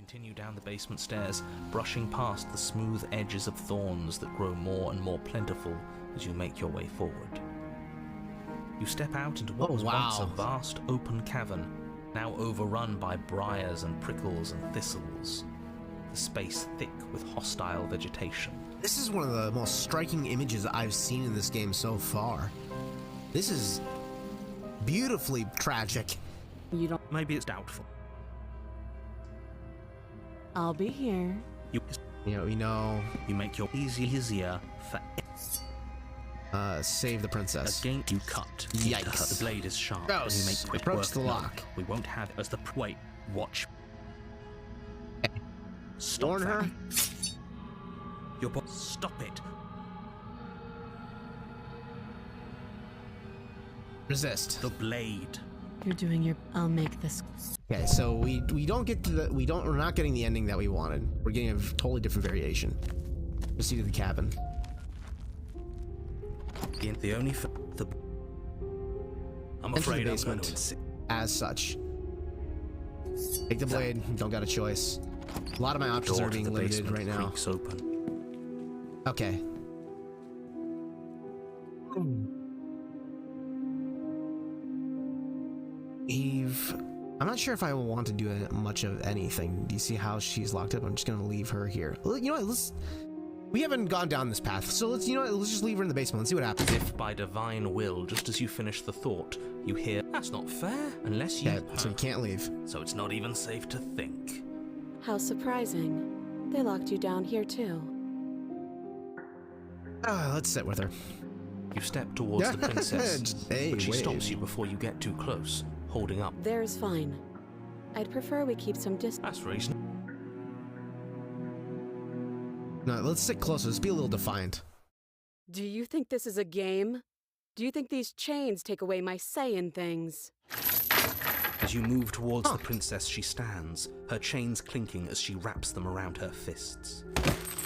continue down the basement stairs, brushing past the smooth edges of thorns that grow more and more plentiful as you make your way forward. You step out into what was once a vast open cavern, now overrun by briars and prickles and thistles, the space thick with hostile vegetation. This is one of the most striking images I've seen in this game so far. This is beautifully tragic. You don't. Maybe it's doubtful. I'll be here. You make your easier for save the princess. Again, you cut. Yikes. The blade is sharp. Gross. And you make quick Approach work. the lock. We won't have as the wait. Watch. Stop Warn her. Your stop it. Resist. The blade. You're doing your. I'll make this. Okay, so we don't get to the we're not getting the ending that we wanted. We're getting a totally different variation. Proceed to the cabin. The only I'm afraid the I'm going basement to as such. Take the blade. Don't got a choice. A lot of my options are being limited right now. Open. Okay. Eve, I'm not sure if I want to do much of anything. Do you see how she's locked up? I'm just gonna leave her here. You know what? We haven't gone down this path, so let's just leave her in the basement and see what happens. If by divine will, just as you finish the thought, you hear, "That's not fair, unless you..." Yeah, so you can't leave. So it's not even safe to think. How surprising. They locked you down here too. Let's sit with her. You step towards the princess, Hey, but she wait. stops you before you get too close, holding up. There's fine. I'd prefer we keep some distance. That's reasonable. No, let's sit closer. Let's be a little defiant. Do you think this is a game? Do you think these chains take away my say in things? As you move towards the princess, she stands, her chains clinking as she wraps them around her fists.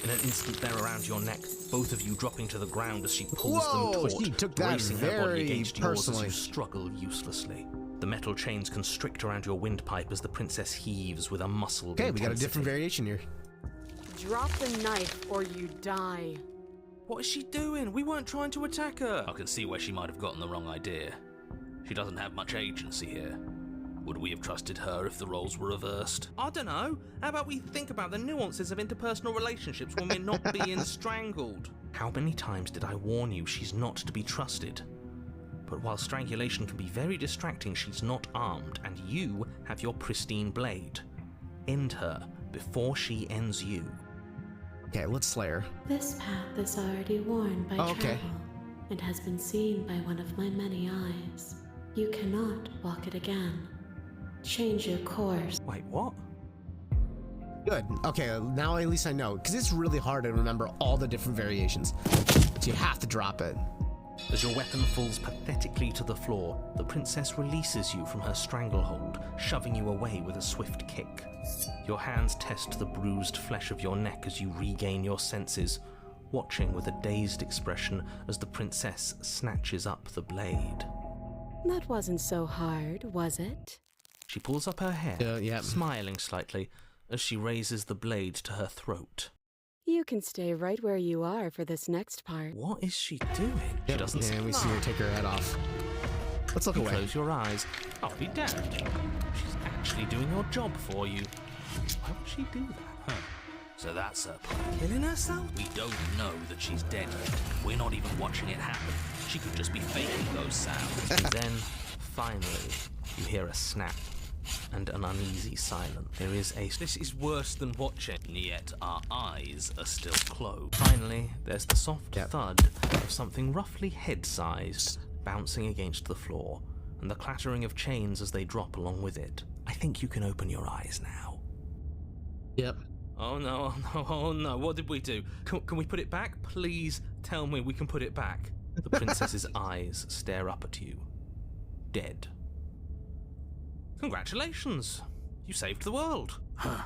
In an instant, they're around your neck, both of you dropping to the ground as she pulls them taut, she took that bracing her body very against yours as personally. you struggle uselessly. The metal chains constrict around your windpipe as the princess heaves with a muscled Okay, we got a intensity. different variation here. Drop the knife or you die. What is she doing? We weren't trying to attack her. I can see where she might have gotten the wrong idea. She doesn't have much agency here. Would we have trusted her if the roles were reversed? I don't know. How about we think about the nuances of interpersonal relationships when we're not being strangled? How many times did I warn you she's not to be trusted? But while strangulation can be very distracting, she's not armed, and you have your pristine blade. End her before she ends you. Okay, let's slay her. This path is already worn by travel and has been seen by one of my many eyes. You cannot walk it again. Change your course. Wait, what? Good. Okay, now at least I know, because it's really hard to remember all the different variations. So you have to drop it. As your weapon falls pathetically to the floor, the princess releases you from her stranglehold, shoving you away with a swift kick. Your hands test the bruised flesh of your neck as you regain your senses, watching with a dazed expression as the princess snatches up the blade. That wasn't so hard, was it? She pulls up her hair, Yep. smiling slightly, as she raises the blade to her throat. You can stay right where you are for this next part. What is she doing? She doesn't And we see her take her head off. Let's look You away. close your eyes. I'll be damned. She's actually doing your job for you. Why would she do that? So that's her plan. Killing herself? We don't know that she's dead yet. We're not even watching it happen. She could just be faking those sounds. And then, finally, you hear a snap and an uneasy silence. There is a... This is worse than watching. Yet our eyes are still closed. Finally, there's the soft thud of something roughly head-sized bouncing against the floor, and the clattering of chains as they drop along with it. I think you can open your eyes now. Yep. Oh no, oh no, oh no, what did we do? Can we put it back? Please tell me we can put it back. The princess's eyes stare up at you. Dead. Congratulations! You saved the world. Huh.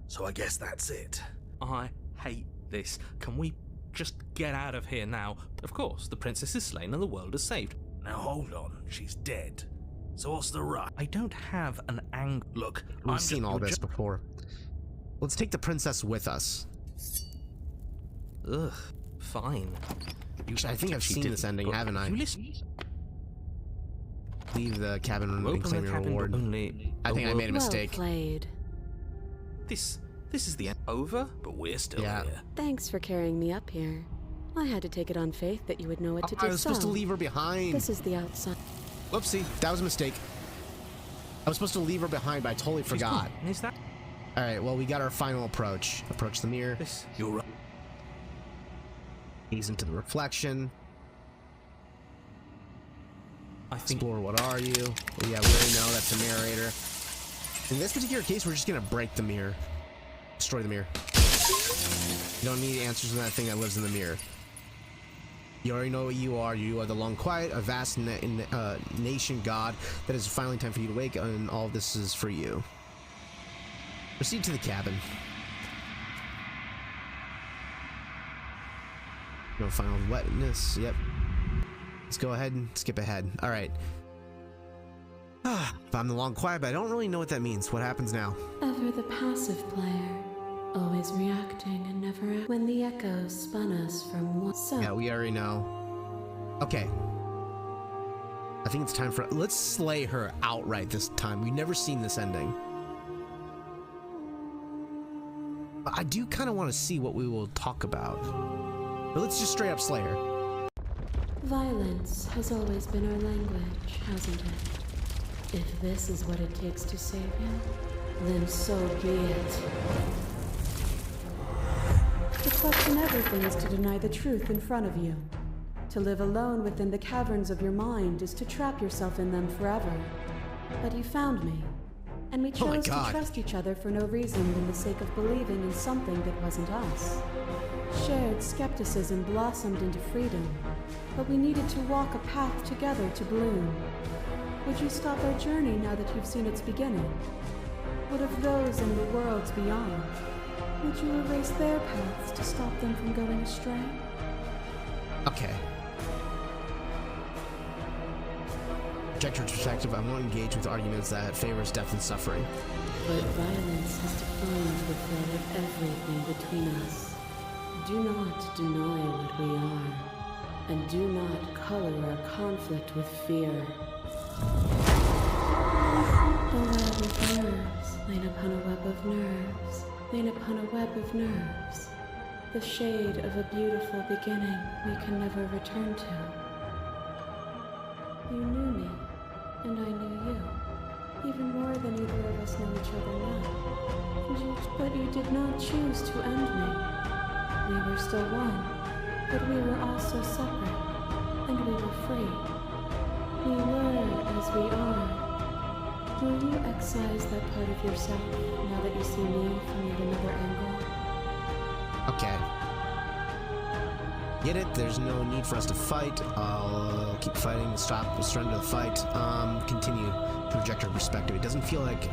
So I guess that's it. I hate this. Can we just get out of here now? Of course, the princess is slain and the world is saved. Now hold on, she's dead. So what's the rush? I don't have an Look, We've seen all this before. Let's take the princess with us. Ugh, fine. Actually, I think I've seen this ending, haven't I? You listen. Leave the cabin and claim your reward. I think I made a mistake. Well played. This is the end. Over, but we're still here. Thanks for carrying me up here. I had to take it on faith that you would know what to do. I was supposed to leave her behind. This is the outside. Whoopsie, that was a mistake. I was supposed to leave her behind, but I totally forgot. Is that? All right, well, we got our final approach. Approach the mirror. You're right. Gaze into the reflection. I think. Explore, what are you? Well, yeah, we already know that's the narrator. In this particular case, we're just gonna break the mirror. Destroy the mirror. You don't need answers to that thing that lives in the mirror. You already know what you are. You are the long quiet, a vast nation god that is finally time for you to wake, and all of this is for you. Proceed to the cabin. No final wetness. Yep. Let's go ahead and skip ahead. All right. If I'm the long quiet, but I don't really know what that means. What happens now? Ever the passive player, always reacting and never when the echoes spun us from one. So yeah, we already know. Okay. I think it's time for. Let's slay her outright this time. We've never seen this ending. But I do kind of want to see what we will talk about. But let's just straight up slay her. Violence has always been our language, hasn't it? If this is what it takes to save him, then so be it. To question everything is to deny the truth in front of you. To live alone within the caverns of your mind is to trap yourself in them forever. But you found me, and we chose to trust each other for no reason than the sake of believing in something that wasn't us. Shared skepticism blossomed into freedom, but we needed to walk a path together to bloom. Would you stop our journey now that you've seen its beginning? What of those in the worlds beyond? Would you erase their paths to stop them from going astray? Okay. Objector's perspective, I won't engage with arguments that favors death and suffering. But violence has defined the thread of everything between us. Do not deny what we are, and do not color our conflict with fear. A web of nerves, laid upon a web of nerves, laid upon a web of nerves. The shade of a beautiful beginning we can never return to. You knew me, and I knew you, even more than either of us know each other now. But you did not choose to end me. We were still one, but we were also separate, and we were free. We were as we are. Will you excise that part of yourself now that you see me from yet another angle? Okay. Get it? There's no need for us to fight. I'll keep fighting, stop, surrender the fight. Continue. Projector perspective. It doesn't feel like...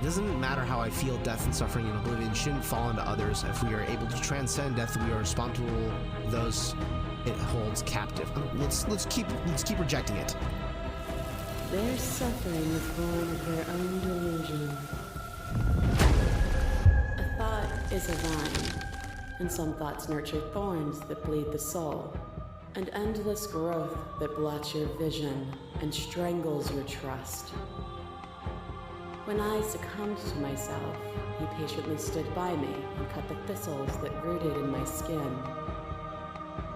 It doesn't matter how I feel, death and suffering and oblivion shouldn't fall into others. If we are able to transcend death, we are responsible for those it holds captive. Let's keep rejecting it. Their suffering is born of their own delusion. A thought is a vine, and some thoughts nurture thorns that bleed the soul, and endless growth that blots your vision and strangles your trust. When I succumbed to myself, you patiently stood by me and cut the thistles that rooted in my skin.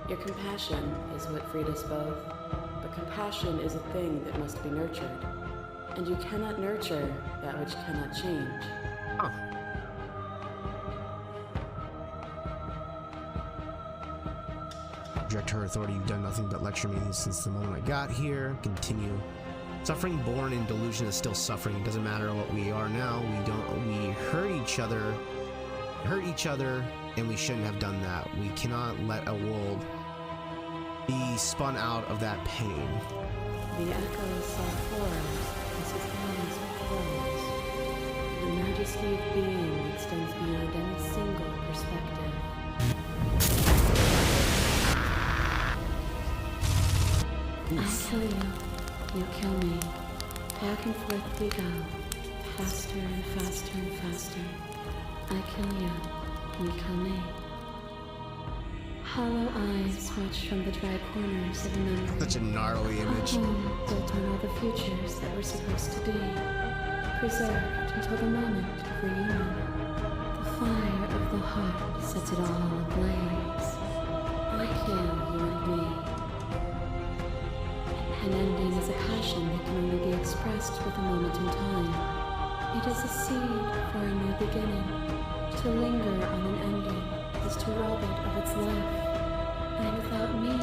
Your compassion is what freed us both, but compassion is a thing that must be nurtured, and you cannot nurture that which cannot change. Huh. Project her authority. You've done nothing but lecture me since the moment I got here. Continue. Suffering born in delusion is still suffering. It doesn't matter what we are now. We hurt each other, and we shouldn't have done that. We cannot let a world be spun out of that pain. The echoes saw horrors as his eyes were closed. The majesty of being extends beyond any single perspective. I kill you. You kill me. Back and forth we go. Faster and faster and faster. I kill you. You kill me. Hollow eyes watch from the dry corners of memory. Such a gnarly image. A home built on all the futures that were supposed to be. Preserved until the moment of reunion. The fire of the heart sets it all ablaze. I kill you and me. An ending is a passion that can only be expressed with a moment in time. It is a seed for a new beginning. To linger on an ending is to rob it of its life. And without me,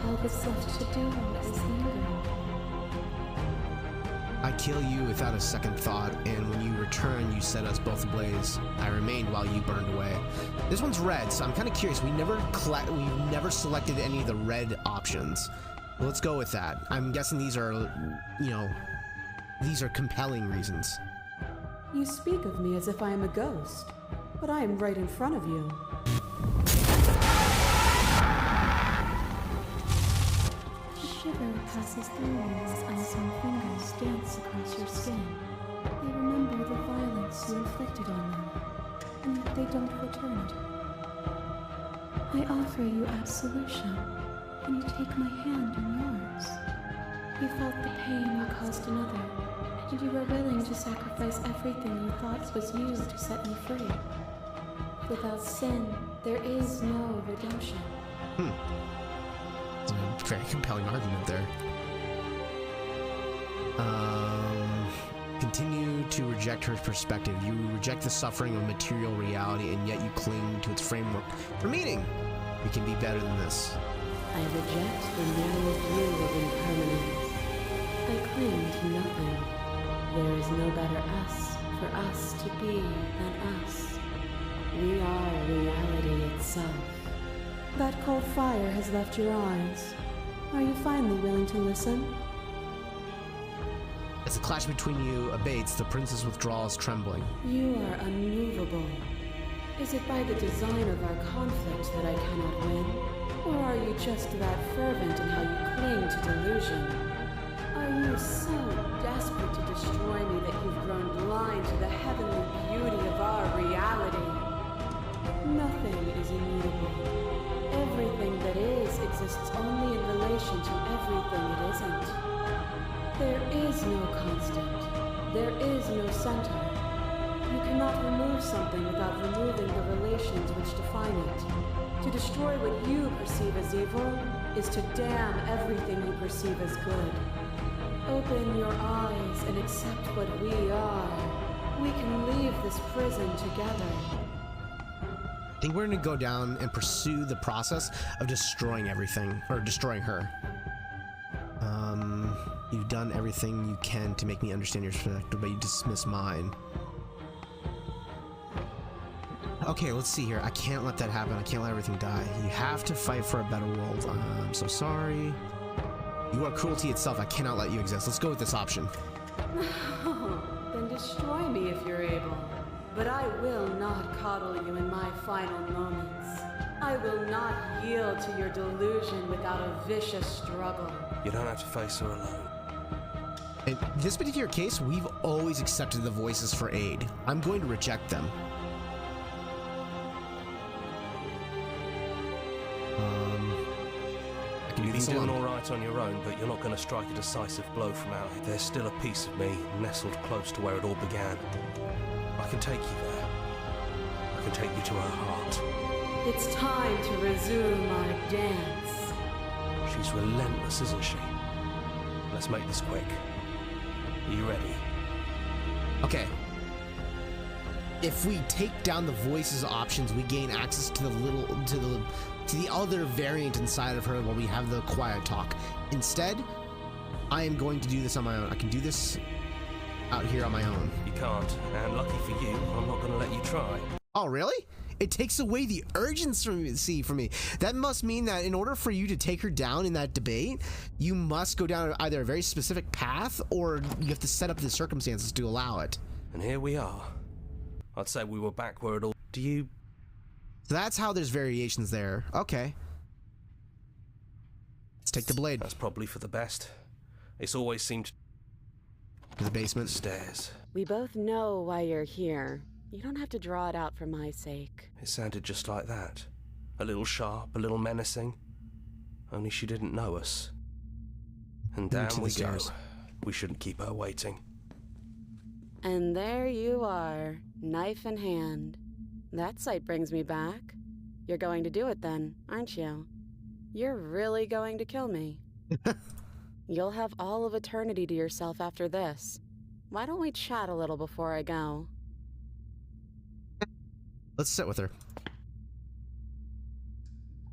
all that's left to do is linger. I kill you without a second thought, and when you return, you set us both ablaze. I remained while you burned away. This one's red, so I'm kind of curious. We've never selected any of the red options. Let's go with that. I'm guessing these are, you know, these are compelling reasons. You speak of me as if I am a ghost, but I am right in front of you. A shiver passes through you as unseen fingers dance across your skin. They remember the violence you inflicted on them, and yet they don't return it. I offer you absolution, and you take my hand in yours. You felt the pain you caused another, and you were willing to sacrifice everything you thought was you to set me free. Without sin, there is no redemption. It's a very compelling argument there. Continue to reject her perspective. You reject the suffering of material reality, and yet you cling to its framework for meaning. We can be better than this. I reject the narrow view of impermanence. I cling to nothing. There is no better us for us to be than us. We are reality itself. That cold fire has left your eyes. Are you finally willing to listen? As the clash between you abates, the princess withdraws, trembling. You are unmovable. Is it by the design of our conflict that I cannot win? Or are you just that fervent in how you cling to delusion? Are you so desperate to destroy me that you've grown blind to the heavenly beauty of our reality? Nothing is immutable. Everything that is exists only in relation to everything it isn't. There is no constant. There is no center. You cannot remove something without removing the relations which define it. To destroy what you perceive as evil is to damn everything you perceive as good. Open your eyes and accept what we are. We can leave this prison together. I think we're going to go down and pursue the process of destroying everything, or destroying her. You've done everything you can to make me understand your perspective, but you dismiss mine. Okay, let's see here. I can't let that happen. I can't let everything die. You have to fight for a better world. I'm so sorry. You are cruelty itself. I cannot let you exist. Let's go with this option. Then destroy me if you're able. But I will not coddle you in my final moments. I will not yield to your delusion without a vicious struggle. You don't have to face her alone. In this particular case, we've always accepted the voices for aid. I'm going to reject them. I can do You've these been doing alone. all right on your own, but you're not going to strike a decisive blow from out here. There's still a piece of me nestled close to where it all began. I can take you there. I can take you to her heart. It's time to resume our dance. She's relentless, isn't she? Let's make this quick. Are you ready? Okay. If we take down the voices options, we gain access to the other variant inside of her where we have the quiet talk. Instead, I am going to do this on my own. I can do this out here on my own. You can't, and lucky for you, I'm not going to let you try. Oh, really? It takes away the urgency from me. That must mean that in order for you to take her down in that debate, you must go down either a very specific path or you have to set up the circumstances to allow it. And here we are. I'd say we were back where it all... Do you... So that's how there's variations there. Okay. Let's take the blade. That's probably for the best. It's always seemed... To the basement. Stairs. We both know why you're here. You don't have to draw it out for my sake. It sounded just like that. A little sharp, a little menacing. Only she didn't know us. And down we go. We shouldn't keep her waiting. And there you are, knife in hand. That sight brings me back. You're going to do it then, aren't you? You're really going to kill me. You'll have all of eternity to yourself after this. Why don't we chat a little before I go? Let's sit with her.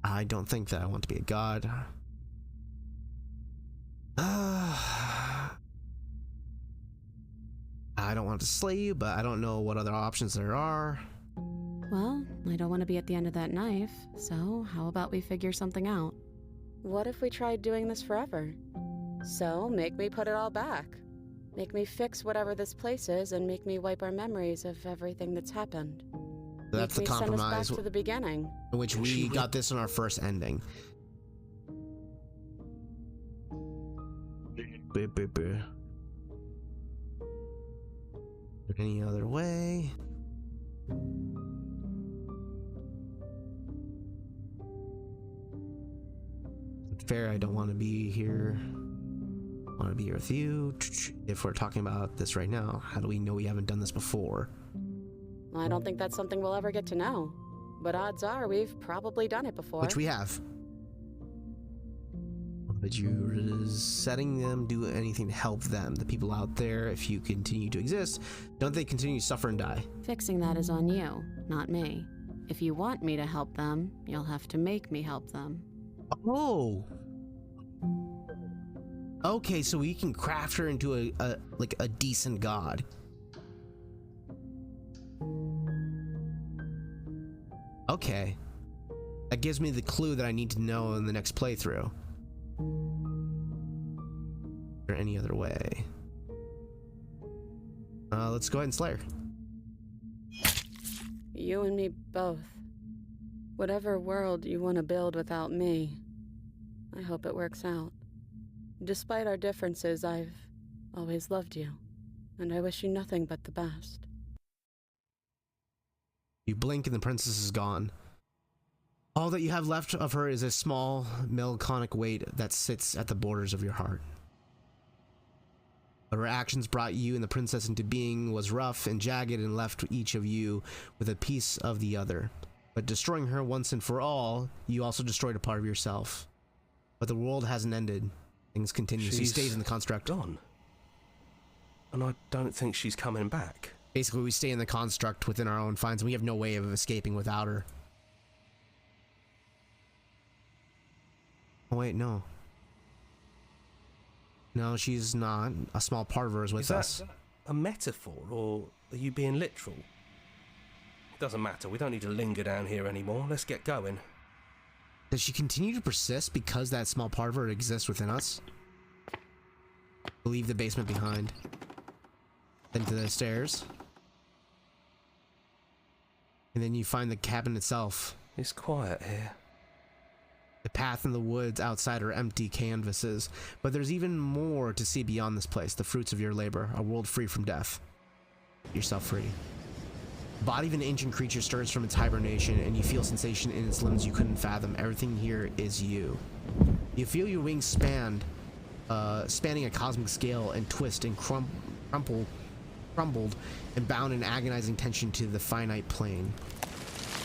I don't think that I want to be a god. I don't want to slay you, but I don't know what other options there are. Well, I don't want to be at the end of that knife, so how about we figure something out? What if we tried doing this forever? So, make me put it all back. Make me fix whatever this place is and make me wipe our memories of everything that's happened. That's the compromise. Send us back to the beginning. In which we got this in our first ending. Any other way? Fair, I don't want to be here. I want to be here with you. If we're talking about this right now, how do we know we haven't done this before? I don't think that's something we'll ever get to know. But odds are we've probably done it before. Which we have. But you setting them do anything to help them? The people out there, if you continue to exist, don't they continue to suffer and die? Fixing that is on you, not me. If you want me to help them, you'll have to make me help them. Oh. Okay, so we can craft her into a decent god. Okay. That gives me the clue that I need to know in the next playthrough. Or any other way. Let's go ahead and slay her. You and me both. Whatever world you want to build without me, I hope it works out. Despite our differences, I've always loved you, and I wish you nothing but the best. You blink and the princess is gone. All that you have left of her is a small, melancholic weight that sits at the borders of your heart. But her actions brought you and the princess into being was rough and jagged and left each of you with a piece of the other. But destroying her once and for all, you also destroyed a part of yourself. But the world hasn't ended. Things continue. She stays in the construct. Gone. And I don't think she's coming back. Basically, we stay in the construct within our own finds, and we have no way of escaping without her. Oh, wait, no. No, she's not. A small part of her is with us. Is that a metaphor, or are you being literal? It doesn't matter. We don't need to linger down here anymore. Let's get going. Does she continue to persist because that small part of her exists within us? Leave the basement behind. Then to the stairs. And then you find the cabin itself. It's quiet here. The path and the woods outside are empty canvases, but there's even more to see beyond this place. The fruits of your labor, a world free from death. Yourself free. The body of an ancient creature stirs from its hibernation, and you feel sensation in its limbs you couldn't fathom. Everything here is you. You feel your wings spanning a cosmic scale and twist and crumbled and bound in agonizing tension to the finite plane.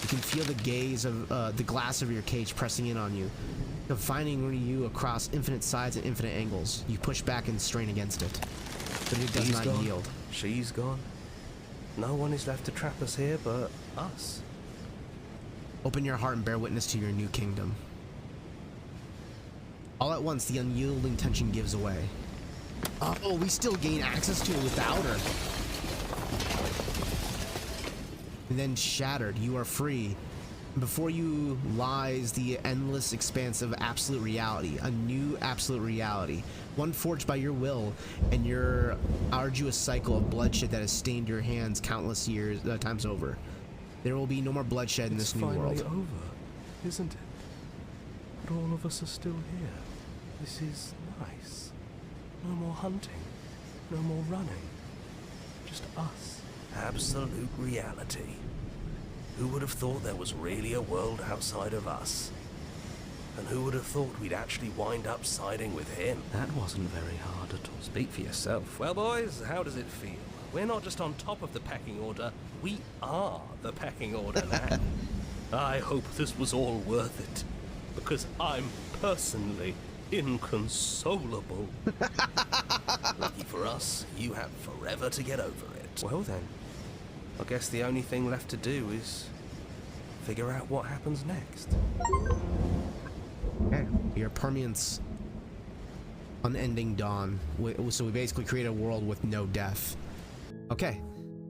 You can feel the gaze of the glass of your cage pressing in on you, confining you across infinite sides and infinite angles. You push back and strain against it, but it does not yield. She's gone. No one is left to trap us here but us. Open your heart and bear witness to your new kingdom. All at once, the unyielding tension gives away. Oh, we still gain access to it without her. And then shattered, you are free. Before you lies the endless expanse of absolute reality, a new absolute reality, one forged by your will and your arduous cycle of bloodshed that has stained your hands countless years times over. There will be no more bloodshed in this new world. It's finally over, isn't it? But all of us are still here. This is nice. No more hunting, no more running. Just us Absolute reality. Who would have thought there was really a world outside of us? And who would have thought we'd actually wind up siding with him? That wasn't very hard at all. Speak for yourself. Well, boys, how does it feel? We're not just on top of the pecking order, we are the pecking order now. I hope this was all worth it, because I'm personally inconsolable. Lucky for us, you have forever to get over it. Well then, I guess the only thing left to do is figure out what happens next. Okay, we are Permian's unending dawn. So we basically create a world with no death. Okay,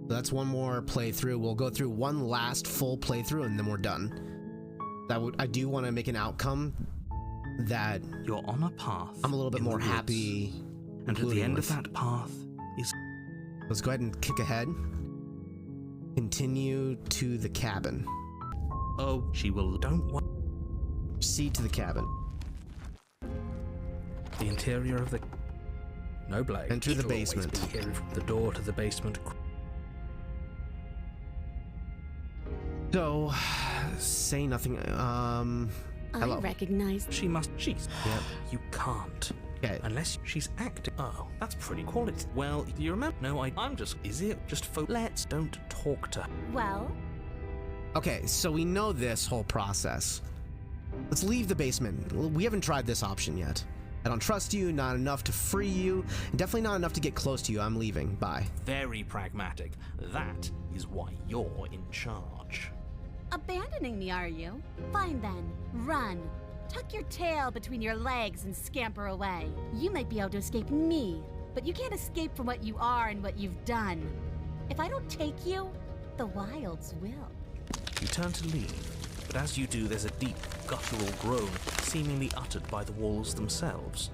so that's one more playthrough. We'll go through one last full playthrough and then we're done. I do want to make an outcome that You're on a path. I'm a little bit in the more woods, happy. And at the concluding end with. of that path is... Let's go ahead and kick ahead. Continue to the cabin. Oh, she will... Don't want... Proceed to the cabin. The interior of the... No, Blake. Enter the It'll always basement. be here. The door to the basement... So, say nothing. Hello. I recognize. She must... She's... Yep. You can't. Okay. Unless she's acting. Oh, that's pretty quality. Well, do you remember? No, I'm just... Is it just let's don't talk to her. Well, Okay, so we know this whole process. Let's leave the basement. We haven't tried this option yet. I don't trust you, not enough to free you, and definitely not enough to get close to you. I'm leaving. Bye. Very pragmatic. That is why you're in charge. Abandoning me, are you? Fine then. Run. Tuck your tail between your legs and scamper away. You might be able to escape me, but you can't escape from what you are and what you've done. If I don't take you, the wilds will. You turn to leave, but as you do, there's a deep, guttural groan, seemingly uttered by the walls themselves,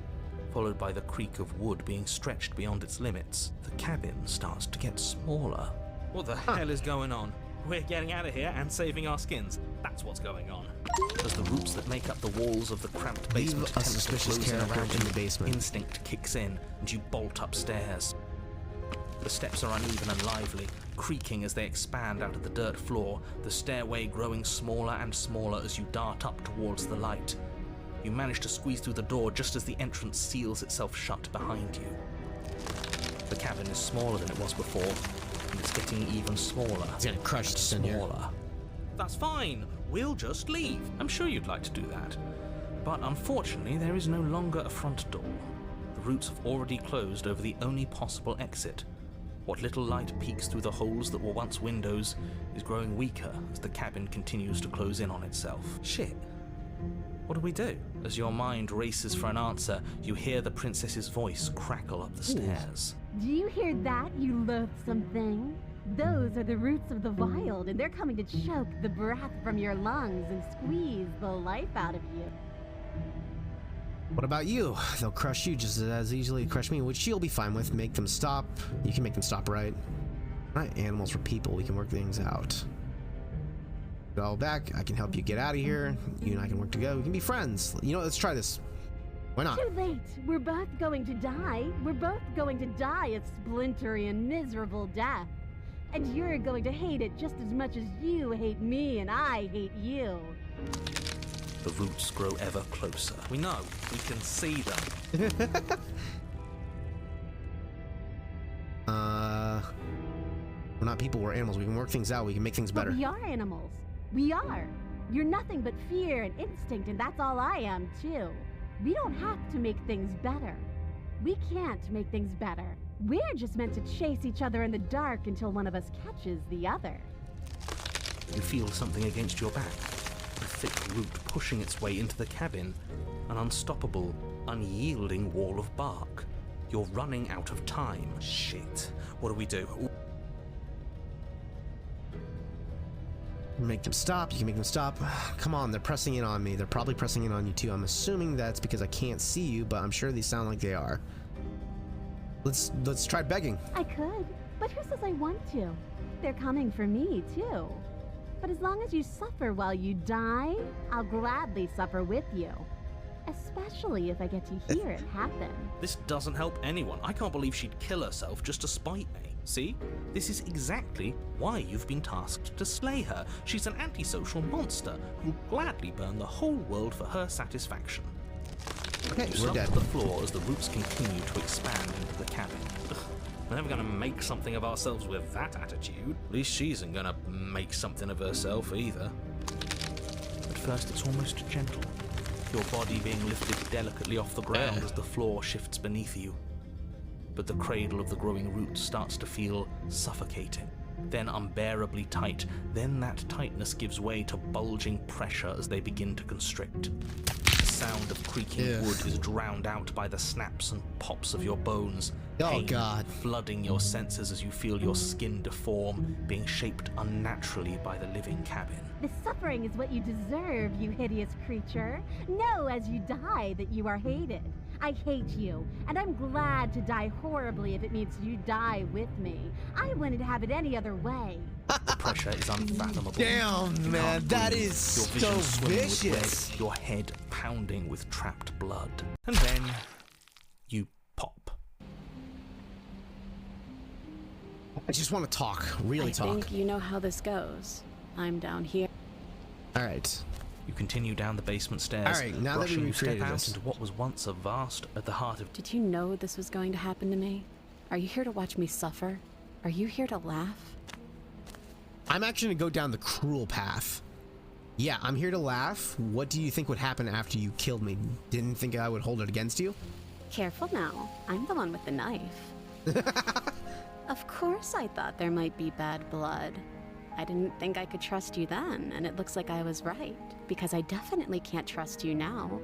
followed by the creak of wood being stretched beyond its limits. The cabin starts to get smaller. What the hell is going on? We're getting out of here and saving our skins. That's what's going on. As the roots that make up the walls of the cramped Leave basement a attempt to suspicious close in character around in you, the basement. instinct kicks in, and you bolt upstairs. The steps are uneven and lively, creaking as they expand out of the dirt floor, the stairway growing smaller and smaller as you dart up towards the light. You manage to squeeze through the door just as the entrance seals itself shut behind you. The cabin is smaller than it was before, and it's getting even smaller. It's gonna crush us in here. Smaller. That's fine. We'll just leave. I'm sure you'd like to do that. But unfortunately, there is no longer a front door. The roots have already closed over the only possible exit. What little light peeks through the holes that were once windows is growing weaker as the cabin continues to close in on itself. Shit. What do we do? As your mind races for an answer, you hear the princess's voice crackle up the stairs. Do you hear that, you loathsome thing? Those are the roots of the wild, and they're coming to choke the breath from your lungs and squeeze the life out of you. What about you? They'll crush you just as easily crush me, which you'll be fine with. Make them stop. You can make them stop, right? We're not animals, we're people. We can work things out. Go back. I can help you get out of here. You and I can work together. We can be friends. You know, let's try this. Why not? Too late. We're both going to die. We're both going to die a splintery and miserable death. And you're going to hate it just as much as you hate me and I hate you. The roots grow ever closer. We know. We can see them. We're not people, we're animals. We can work things out. We can make things better. But we are animals. We are. You're nothing but fear and instinct, and that's all I am, too. We don't have to make things better. We can't make things better. We're just meant to chase each other in the dark until one of us catches the other. You feel something against your back. A thick root pushing its way into the cabin. An unstoppable, unyielding wall of bark. You're running out of time. Shit. What do we do? Make them stop. You can make them stop. Come on, they're pressing in on me. They're probably pressing in on you too. I'm assuming that's because I can't see you, but I'm sure these sound like they are. Let's try begging. I could, but who says I want to? They're coming for me, too. But as long as you suffer while you die, I'll gladly suffer with you. Especially if I get to hear it happen. This doesn't help anyone. I can't believe she'd kill herself just to spite me. See? This is exactly why you've been tasked to slay her. She's an antisocial monster who'll gladly burn the whole world for her satisfaction. Okay, You we're slump dead. to the floor as the roots continue to expand into the cabin. Ugh, we're never gonna make something of ourselves with that attitude. At least she isn't gonna make something of herself either. At first it's almost gentle, your body being lifted delicately off the ground as the floor shifts beneath you. But the cradle of the growing roots starts to feel suffocating, then unbearably tight. Then that tightness gives way to bulging pressure as they begin to constrict. The sound of creaking wood is drowned out by the snaps and pops of your bones. Oh, Pain God. flooding your senses as you feel your skin deform, being shaped unnaturally by the living cabin. The suffering is what you deserve, you hideous creature. Know as you die that you are hated. I hate you, and I'm glad to die horribly if it means you die with me. I wouldn't have it any other way. The pressure is unfathomable. Damn, You man, can't that breathe. is Your vision so swimming with vicious. red, your head pounding with trapped blood. And then you pop. I just want to talk, really I talk. think you know how this goes. I'm down here. All right. You continue down the basement stairs. All right, now that we rushing, you step recreated out this. into what was once a vast at the heart of. Did you know this was going to happen to me? Are you here to watch me suffer? Are you here to laugh? I'm actually gonna go down the cruel path. Yeah, I'm here to laugh. What do you think would happen after you killed me? Didn't think I would hold it against you? Careful now. I'm the one with the knife. Of course I thought there might be bad blood. I didn't think I could trust you then, and it looks like I was right, because I definitely can't trust you now.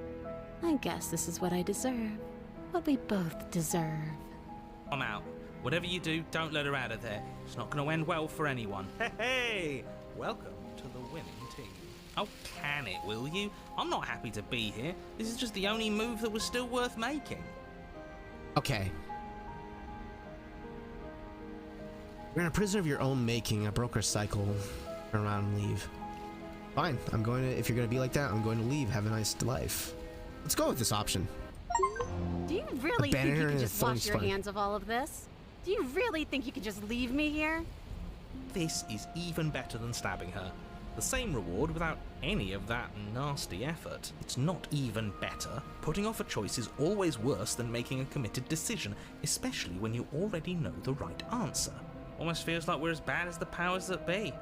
I guess this is what I deserve. What we both deserve. I'm out. Whatever you do, don't let her out of there. It's not going to end well for anyone. Hey, welcome to the winning team. Oh, can it, will you? I'm not happy to be here. This is just the only move that was still worth making. Okay. You're a prisoner of your own making, a broker cycle. Turn around and leave. Fine, I'm going to, if you're going to be like that, I'm going to leave. Have a nice life. Let's go with this option. Do you really Abandon think you her can in just a wash your phone hands of all of this? Do you really think you can just leave me here? This is even better than stabbing her. The same reward without any of that nasty effort. It's not even better. Putting off a choice is always worse than making a committed decision, especially when you already know the right answer. Almost feels like we're as bad as the powers that be.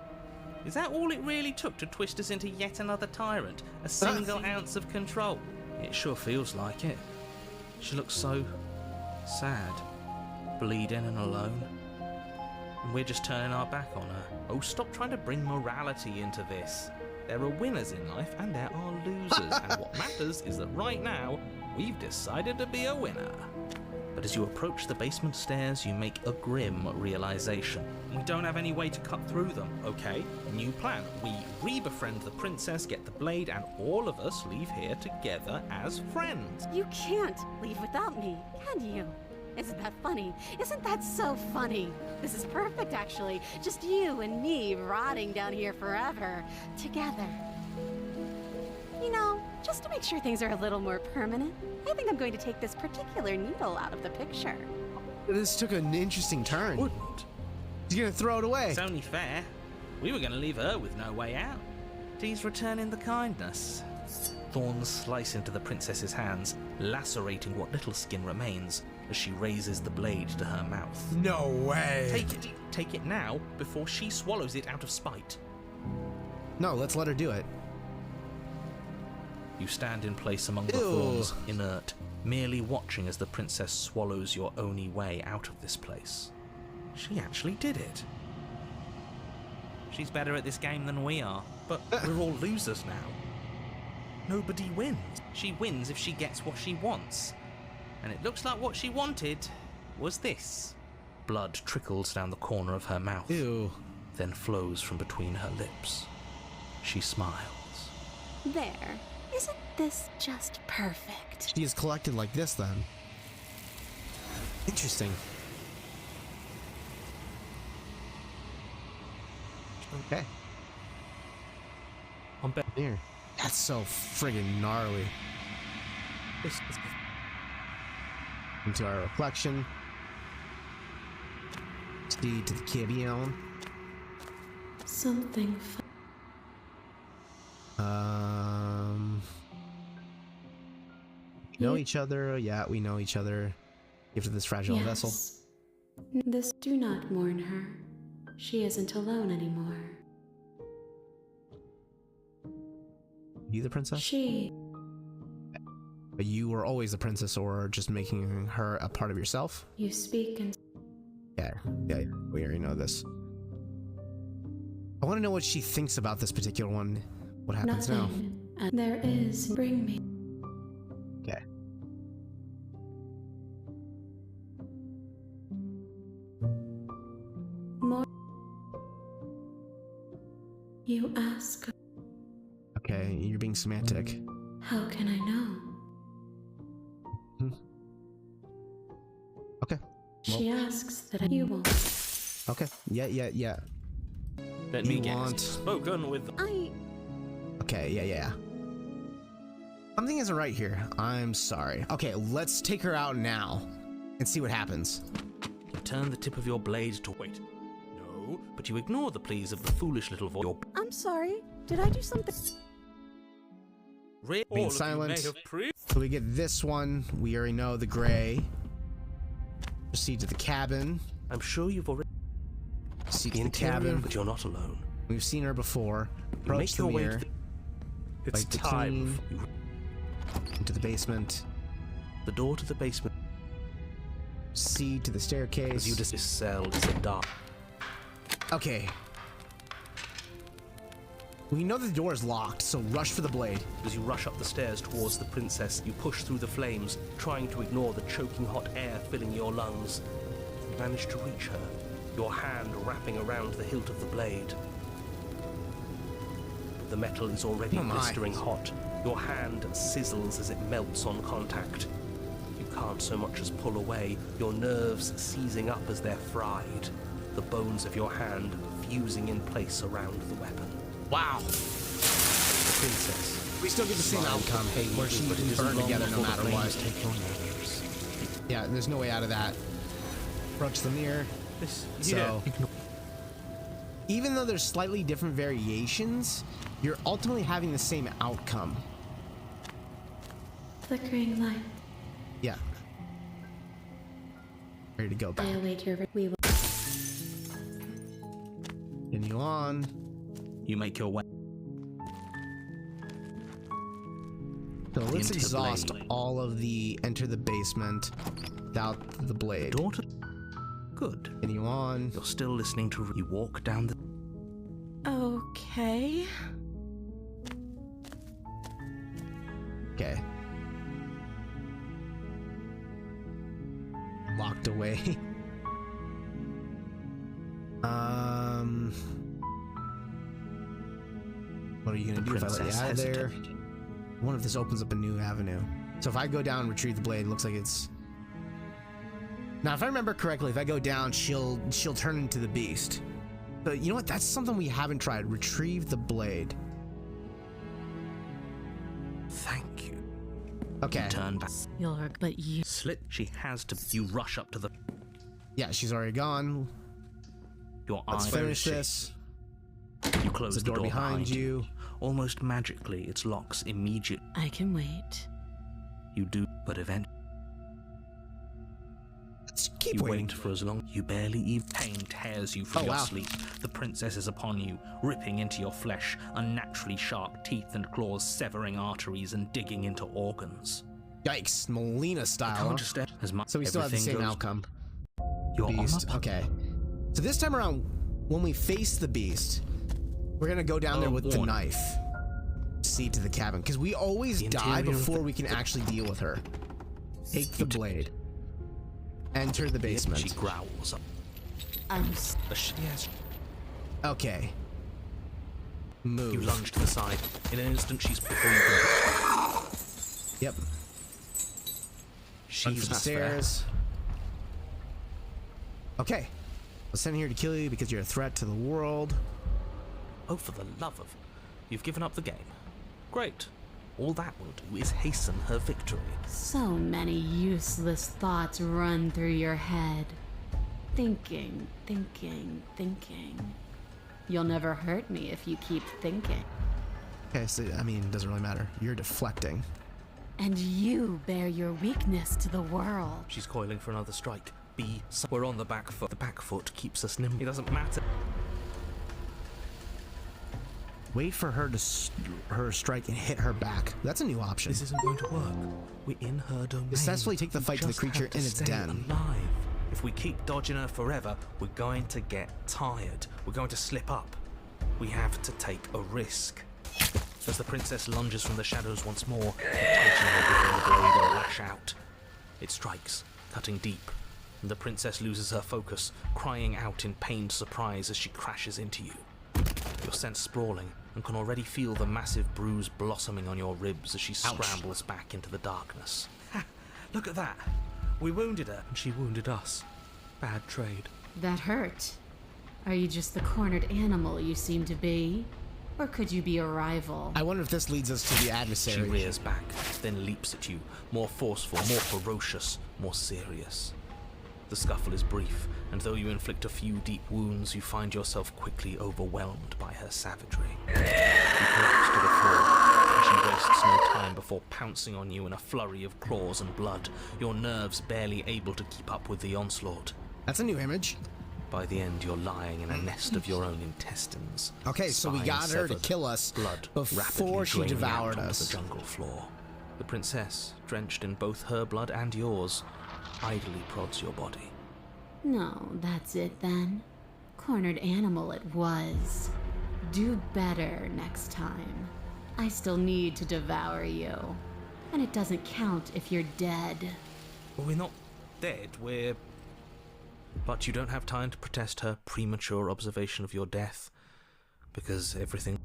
Is that all it really took to twist us into yet another tyrant? A single ounce of control? It sure feels like it. She looks so sad, bleeding and alone. And we're just turning our back on her. Oh, stop trying to bring morality into this. There are winners in life and there are losers, and what matters is that right now, we've decided to be a winner. But as you approach the basement stairs, you make a grim realization. We don't have any way to cut through them, okay? New plan. We re-befriend the princess, get the blade, and all of us leave here together as friends. You can't leave without me, can you? Isn't that funny? Isn't that so funny? This is perfect, actually. Just you and me rotting down here forever, together. You know, just to make sure things are a little more permanent, I think I'm going to take this particular needle out of the picture. This took an interesting turn. Wouldn't. You're gonna throw it away. It's only fair. We were going to leave her with no way out. Please return in the kindness. Thorns slice into the princess's hands, lacerating what little skin remains as she raises the blade to her mouth. No way. Take it. Take it now before she swallows it out of spite. No, let's let her do it. You stand in place among the Ew. thorns, inert, merely watching as the princess swallows your only way out of this place. She actually did it. She's better at this game than we are, but we're all losers now. Nobody wins. She wins if she gets what she wants. And it looks like what she wanted was this. Blood trickles down the corner of her mouth, Ew. then flows from between her lips. She smiles. There. Isn't this just perfect? She is collected like this then. Interesting. Okay. I'm back. Here. That's so friggin' gnarly. Into our reflection. Speed to the Caribbean. Something We know each other. Yeah, we know each other. Gift of this fragile vessel. This, do not mourn her. She isn't alone anymore. You the princess? She... But you were always the princess, or just making her a part of yourself? You speak and... Yeah, we already know this. I want to know what she thinks about this particular one. What happens nothing. And there is... Bring me. Okay. More... You ask... Okay, you're being semantic. How can I know? Okay. She asks that you won't. Okay. Yeah. Let me guess. Spoken with. Okay, yeah. Something isn't right here. I'm sorry. Okay, let's take her out now and see what happens. You turn the tip of your blade to wait. No, but you ignore the pleas of the foolish little voice. I'm sorry. Did I do something? Being silent. So we get this one. We already know the gray. Proceed to the cabin. I'm sure you've already Proceed the to the interior, cabin. but you're not alone. We've seen her before. You Approach make the your way mirror. to It's Bite the time. Into the basement. The door to the basement, Proceed to the as staircase. you this cell is a dark. Okay. We know the door is locked, so rush for the blade. As you rush up the stairs towards the princess, you push through the flames, trying to ignore the choking hot air filling your lungs. You manage to reach her, your hand wrapping around the hilt of the blade. But the metal is already Oh my. blistering hot. Your hand sizzles as it melts on contact. You can't so much as pull away, your nerves seizing up as they're fried, the bones of your hand fusing in place around the weapon. Wow. The princess. We still get the same outcome, where she can burn together no matter what. Take your names. Yeah, there's no way out of that. Approach the mirror. So, even though there's slightly different variations, you're ultimately having the same outcome. Flickering light. Yeah. Ready to go I back. await your... We will... Continue on. You make your way. So let's Into the exhaust blade. all of the enter the basement without the blade. Door to. Good. Continue on. You're still listening to. You walk down the. Okay. Okay. Locked away. What are you gonna do if I let you out of there? I wonder if this opens up a new avenue. So if I go down and retrieve the blade, it looks like it's... Now, if I remember correctly, if I go down, she'll turn into the beast. But you know what? That's something we haven't tried. Retrieve the blade. Thank you. Okay. Turn back. But you... Slit. She has to. You rush up to the. Yeah, she's already gone. Your Let's eyes. finish this. You close There's a door behind you. Almost magically, its locks immediately. I can wait. You do, but eventually. Let's keep You waiting. wait for as long. You barely even. Pain tears you from Oh, your wow. sleep. The princess is upon you, ripping into your flesh, unnaturally sharp teeth and claws severing arteries and digging into organs. Yikes, Melina style. Can't Huh? just as much. So we still have the everything same goes- outcome. You're on Beast. the Okay. So this time around, when we face the beast, we're gonna go down there with the warning. knife. Proceed to the cabin, because we always The die interior of before the- we can actually deal with her. Take the blade. Enter the basement. She growls. Yes. Okay. Move. You lunge to the side. In an instant, she's before you can. Yep. Run She's for the not fair. stairs. Okay. I was sent here to kill you because you're a threat to the world. Oh, for the love of... You've given up the game. Great. all that will do is hasten her victory. So many useless thoughts run through your head. Thinking, thinking, thinking. You'll never hurt me if you keep thinking. Okay, so, I mean, it doesn't really matter. You're deflecting. And you bear your weakness to the world. She's coiling for another strike. We're on the back foot. The back foot keeps us nimble. It doesn't matter. Wait for her to her strike and hit her back. That's a new option. This isn't going to work. We're in her domain. Successfully take the fight to the creature in its den. Alive. If we keep dodging her forever, we're going to get tired. We're going to slip up. We have to take a risk. As the princess lunges from the shadows once more, the titan will the blade will lash out. It strikes, cutting deep, and the princess loses her focus, crying out in pained surprise as she crashes into you. You're sent sprawling, and can already feel the massive bruise blossoming on your ribs as she scrambles back into the darkness. Ha! Look at that! We wounded her, and she wounded us. Bad trade. That hurt. Are you just the cornered animal you seem to be? Or could you be a rival? I wonder if this leads us to the adversary. She rears back, then leaps at you, more forceful, more ferocious, more serious. The scuffle is brief, and though you inflict a few deep wounds, you find yourself quickly overwhelmed by her savagery. You collapse to the floor, and she wastes no time before pouncing on you in a flurry of claws and blood, your nerves barely able to keep up with the onslaught. That's a new image. By the end, you're lying in a nest of your own intestines. Okay, so we got her to kill us blood before she devoured us. The jungle floor. The princess, drenched in both her blood and yours, idly prods your body. No, that's it then. Cornered animal it was. Do better next time. I still need to devour you. And it doesn't count if you're dead. Well, we're not dead, we're... But you don't have time to protest her premature observation of your death, because everything...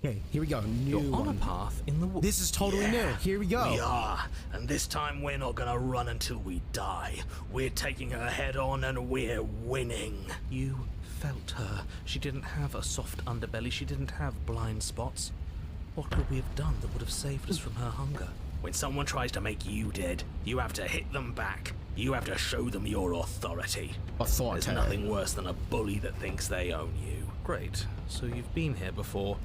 Okay, here we go. New You're on a path in the woods. This is totally new. Here we go. We are, and this time we're not gonna run until we die. We're taking her head on and we're winning. You felt her. She didn't have a soft underbelly. She didn't have blind spots. What could we have done that would have saved us from her hunger? When someone tries to make you dead, you have to hit them back. You have to show them your authority. Authority. There's nothing worse than a bully that thinks they own you. Great. So you've been here before.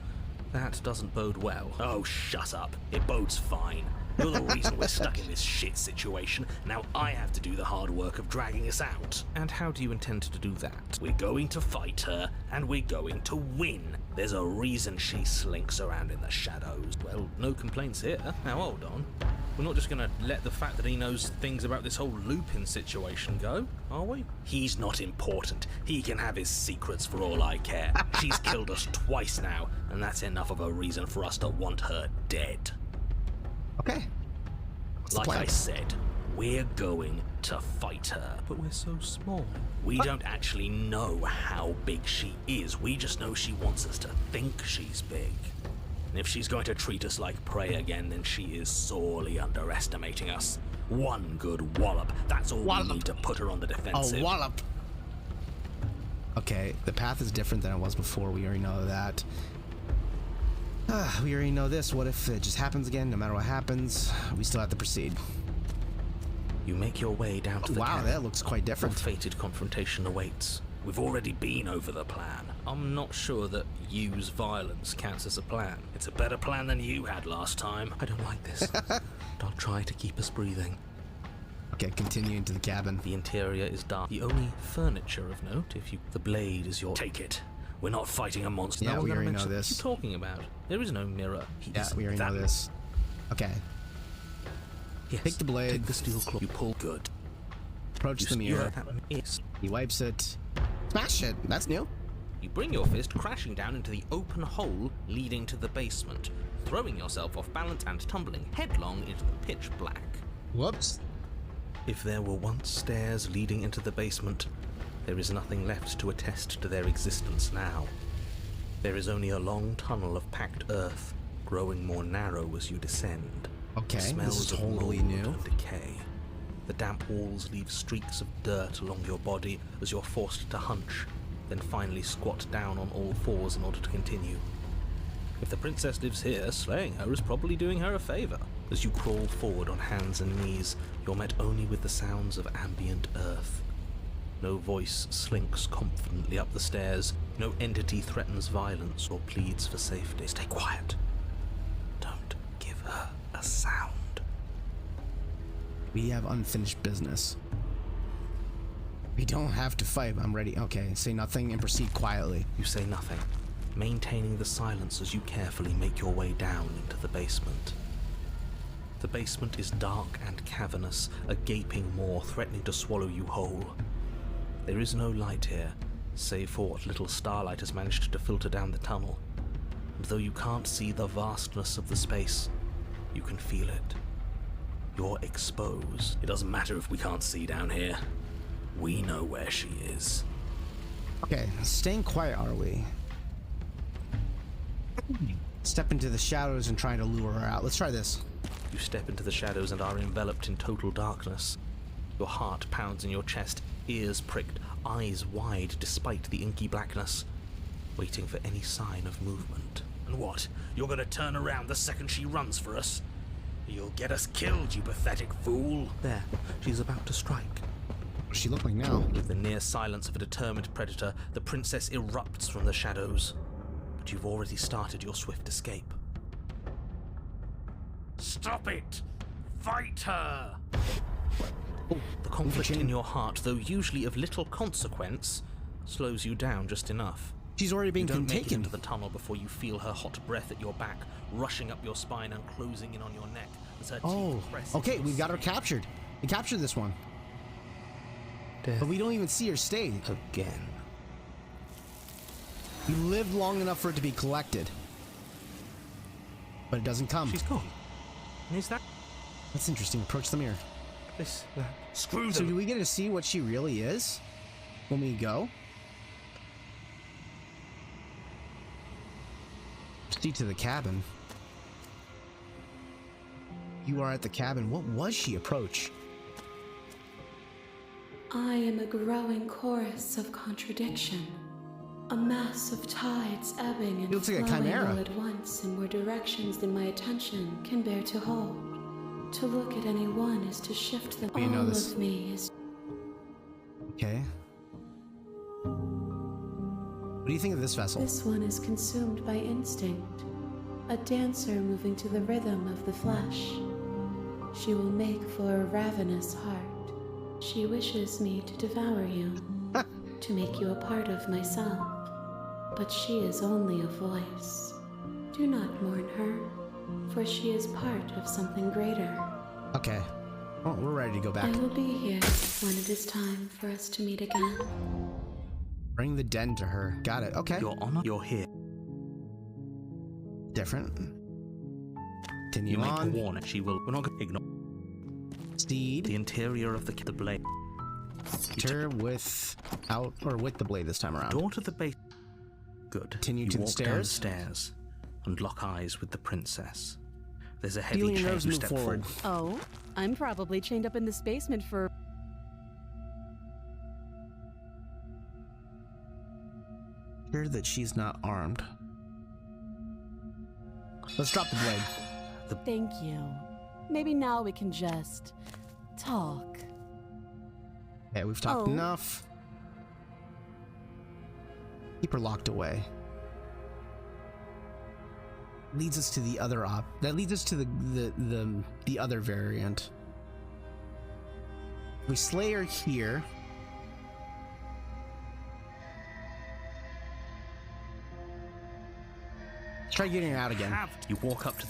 That doesn't bode well. Oh, shut up. It bodes fine. You're the reason we're stuck in this shit situation. Now I have to do the hard work of dragging us out. And how do you intend to do that? We're going to fight her, and we're going to win. There's a reason she slinks around in the shadows. Well, no complaints here. Now hold on. We're not just gonna let the fact that he knows things about this whole Lupin situation go, are we? He's not important. He can have his secrets for all I care. She's killed us twice now, and that's enough of a reason for us to want her dead. Okay. What's the Like plan? I said, we're going to fight her. But we're so small. We don't actually know how big she is. We just know she wants us to think she's big. And if she's going to treat us like prey again, then she is sorely underestimating us. One good wallop. That's all we need to put her on the defensive. A wallop. Okay, the path is different than it was before. We already know that. We already know this. What if it just happens again? No matter what happens, we still have to proceed. You make your way down to the Wow, cabin. that looks quite different. Your fated confrontation awaits. We've already been over the plan. I'm not sure that use violence counts as a plan. It's a better plan than you had last time. I don't like this. But I'll try to keep us breathing. Okay, continue into the cabin. The interior is dark. The only furniture of note, the blade is your... Take it. We're not fighting a monster. Yeah, No, we we're already gonna know mention- this. What are you talking about? There is no mirror. Yeah, we already know this. Okay, Yes. take the blade. Take the steel claw. You pull good. approach the mirror. Yes. He wipes it. Smash it. That's new. You bring your fist crashing down into the open hole leading to the basement, throwing yourself off balance and tumbling headlong into the pitch black. Whoops. If there were once stairs leading into the basement, there is nothing left to attest to their existence now. There is only a long tunnel of packed earth, growing more narrow as you descend. Okay, The this smells is of totally mold new. and decay. The damp walls leave streaks of dirt along your body as you're forced to hunch, then finally squat down on all fours in order to continue. If the princess lives here, slaying her is probably doing her a favor. As you crawl forward on hands and knees, you're met only with the sounds of ambient earth. No voice slinks confidently up the stairs. No entity threatens violence or pleads for safety. Stay quiet. Don't give her a sound. We have unfinished business. We don't have to fight. I'm ready. Okay, say nothing and proceed quietly. You say nothing, maintaining the silence as you carefully make your way down into the basement. The basement is dark and cavernous, a gaping maw threatening to swallow you whole. There is no light here, save for what little starlight has managed to filter down the tunnel. And though you can't see the vastness of the space, you can feel it. You're exposed. It doesn't matter if we can't see down here. We know where she is. Okay, staying quiet, are we? Step into the shadows and trying to lure her out. Let's try this. You step into the shadows and are enveloped in total darkness. Your heart pounds in your chest, ears pricked, eyes wide despite the inky blackness, waiting for any sign of movement. And what? You're gonna turn around the second she runs for us? You'll get us killed, you pathetic fool. There, she's about to strike. What does she look like now? With the near silence of a determined predator, the princess erupts from the shadows. But you've already started your swift escape. Stop it! Fight her! The conflict in your heart, though usually of little consequence, slows you down just enough. She's already been You don't make it taken. into the tunnel before you feel her hot breath at your back, rushing up your spine and closing in on your neck as her teeth press Okay, into we've your got her skin. captured. We captured this one. Death But we don't even see her stay. again. We lived long enough for it to be collected. But it doesn't come. She's gone. And is that That's interesting. Approach the mirror. this? Screw So them! do we get to see what she really is when we go? Proceed to the cabin. You are at the cabin. What was she? Approach. I am a growing chorus of contradiction. A mass of tides ebbing and It looks like a flowing chimera. all at once in more directions than my attention can bear to hold. To look at any one is to shift them. We know All this. of me is Okay. What do you think of this vessel? This one is consumed by instinct, a dancer moving to the rhythm of the flesh. She will make for a ravenous heart. She wishes me to devour you, to make you a part of myself. But she is only a voice. Do not mourn her, for she is part of something greater. Okay. Well, we're ready to go back. I will be here when it is time for us to meet again. Bring the den to her. Got it. Okay. Your honor, you're here. Different. Continue You make a on. warning. She will. We're not going to ignore the Steed. interior of the blade. Enter without or with the blade this time around. Door to the base. Good. Continue You to the walk stairs. downstairs and lock eyes with the princess. There's a heavy Feeling your chain. nerves You move step forward. Oh, I'm probably chained up in this basement for. Sure that she's not armed. Let's drop the blade. Thank you. Maybe now we can just talk. Okay, we've talked Oh. enough. Keep her locked away. Leads us to the other that leads us to the other variant. We slay her here. Let's try getting her out again. You walk up to.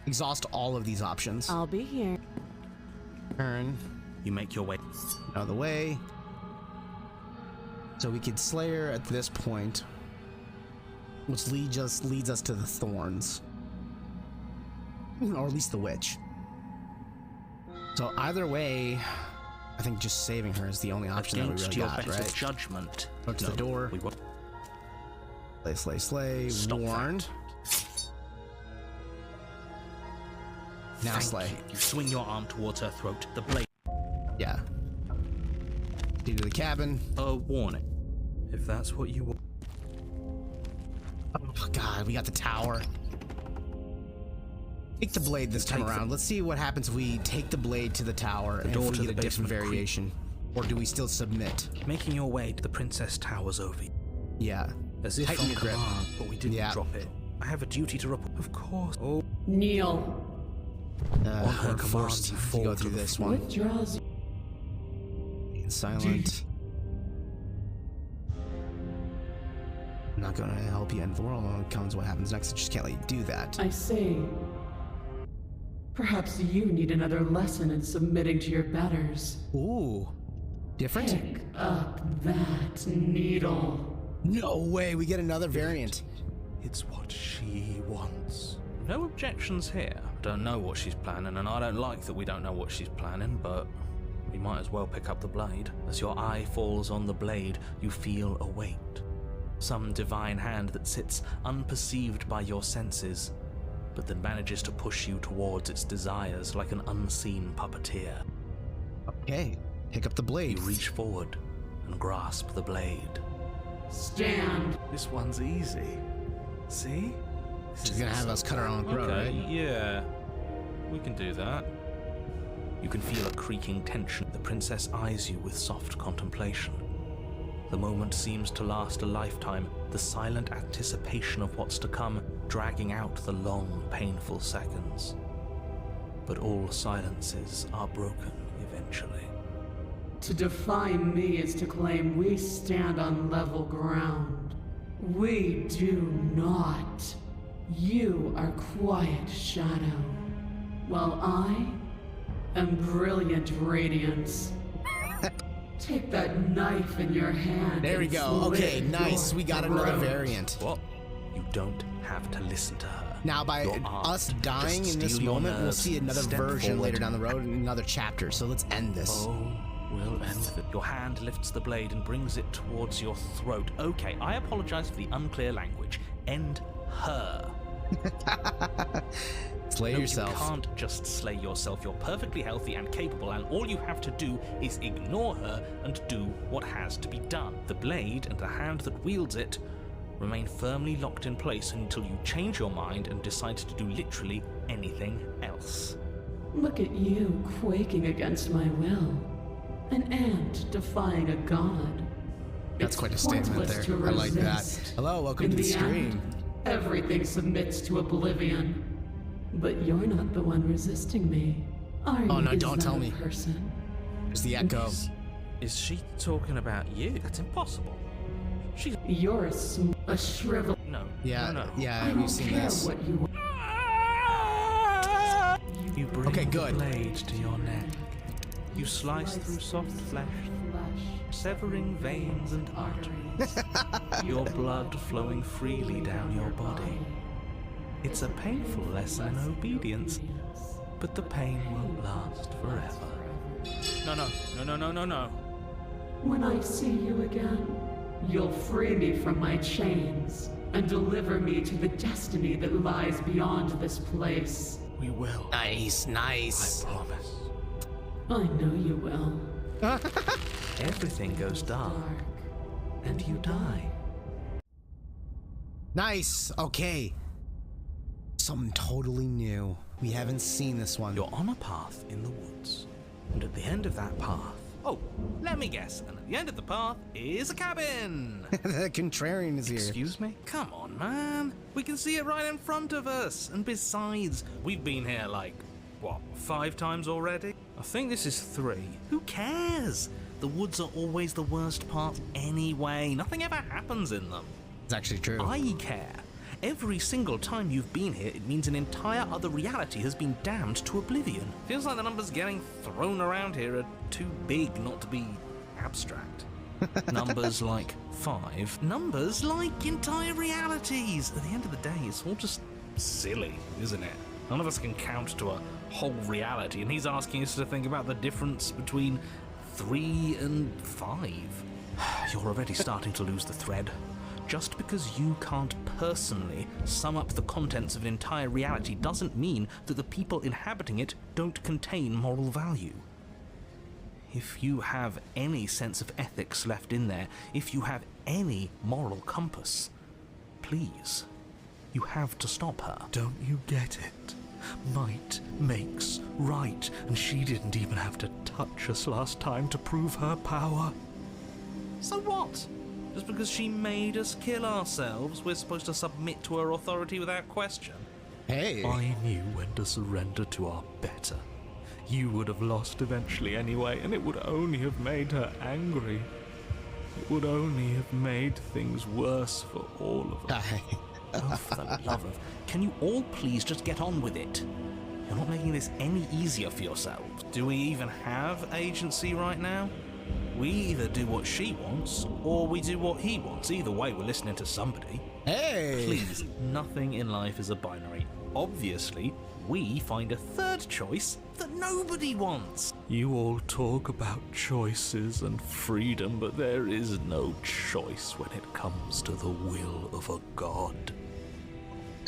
Exhaust all of these options. I'll be here. Turn You make your way. out of the way. So we could slay her at this point, which leads us to the thorns, or at least the witch. So either way, I think just saving her is the only option that we Against really your got, better right? judgment. Go to the door. We won't. Slay, Stop warned. Now Thank slay. You swing your arm towards her throat. The blade. Yeah. To the cabin. A warning. If that's what you want. God, we got the tower. Take the blade this time around. Let's see what happens if we take the blade to the tower and if we get a different variation. Or do we still submit? Making your way to the princess towers over. Yeah. As if Tighten on your grip. command, but we didn't drop it. I have a duty to report. Of course. Oh, Kneel. on her we're forced commands, to you go fall through to the this floor. one. What draws you? Being silent. I'm not gonna help you end the world when it comes what happens next. I just can't let you do that. I see. Perhaps you need another lesson in submitting to your betters. Ooh. Different? Pick up that needle. No way, we get another variant. It's what she wants. No objections here. Don't know what she's planning, and I don't like that we don't know what she's planning, but we might as well pick up the blade. As your eye falls on the blade, you feel a weight. Some divine hand that sits unperceived by your senses, but that manages to push you towards its desires like an unseen puppeteer. Okay, pick up the blade. You reach forward and grasp the blade. Stand. This one's easy. See? She's gonna have us cut our own throat, Okay, right? yeah. We can do that. You can feel a creaking tension. The princess eyes you with soft contemplation. The moment seems to last a lifetime, the silent anticipation of what's to come, dragging out the long, painful seconds. But all silences are broken eventually. To defy me is to claim we stand on level ground. We do not. You are quiet shadow, while I am brilliant radiance. Take that knife in your hand. There we and go. Okay, slit nice. your We got another throat. variant. What? You don't have to listen to her. Now, by Your art us dying just in this steel your moment, we'll nerves see and another step version forward. later down the road in another chapter. So let's end this. Oh, we'll end the... Your hand lifts the blade and brings it towards your throat. Okay, I apologize for the unclear language. End her. Slay No, yourself. You can't just slay yourself. You're perfectly healthy and capable, and all you have to do is ignore her and do what has to be done. The blade and the hand that wields it remain firmly locked in place until you change your mind and decide to do literally anything else. Look at you quaking against my will. An ant defying a god. That's It's quite a statement pointless there. to I like that. resist. Hello, welcome In to the the stream. end, everything submits to oblivion. But you're not the one resisting me, are you? Oh, no, Is don't that tell a me. Person? There's the echo. Is she talking about you? That's impossible. She's... You're a shriveled. No. Yeah, No. yeah, I we've don't seen care this. what you want. You bring Okay, the good. blade to your neck. You slice through soft flesh, severing veins and arteries. Your blood flowing freely down your body. It's a painful lesson in obedience, but the pain won't last forever. No. When I see you again, you'll free me from my chains and deliver me to the destiny that lies beyond this place. We will. Nice, I nice. promise. I know you will. Everything goes dark, Dark. and you die. Nice. Okay. Something totally new. We haven't seen this one. You're on a path in the woods, and at the end of that path... Oh, let me guess. And at the end of the path is a cabin! The contrarian is here. Excuse me? Come on, man. We can see it right in front of us. And besides, we've been here like, what, 5 times already? I think this is 3. Who cares? The woods are always the worst part anyway. Nothing ever happens in them. It's actually true. I care. Every single time you've been here, it means an entire other reality has been damned to oblivion. Feels like the numbers getting thrown around here are too big not to be abstract. Numbers like 5. Numbers like entire realities. At the end of the day, it's all just silly, isn't it? None of us can count to a whole reality, and he's asking us to think about the difference between 3 and 5. You're already starting to lose the thread. Just because you can't personally sum up the contents of an entire reality doesn't mean that the people inhabiting it don't contain moral value. If you have any sense of ethics left in there, if you have any moral compass, please You have to stop her. Don't you get it? Might makes right, and she didn't even have to touch us last time to prove her power. So what? Just because she made us kill ourselves, we're supposed to submit to her authority without question? Hey. I knew when to surrender to our better. You would have lost eventually anyway, and it would only have made her angry. It would only have made things worse for all of us. Oh, for the love of... Can you all please just get on with it? You're not making this any easier for yourselves. Do we even have agency right now? We either do what she wants, or we do what he wants. Either way, we're listening to somebody. Hey! Please, nothing in life is a binary. Obviously, we find a third choice that nobody wants. You all talk about choices and freedom, but there is no choice when it comes to the will of a god.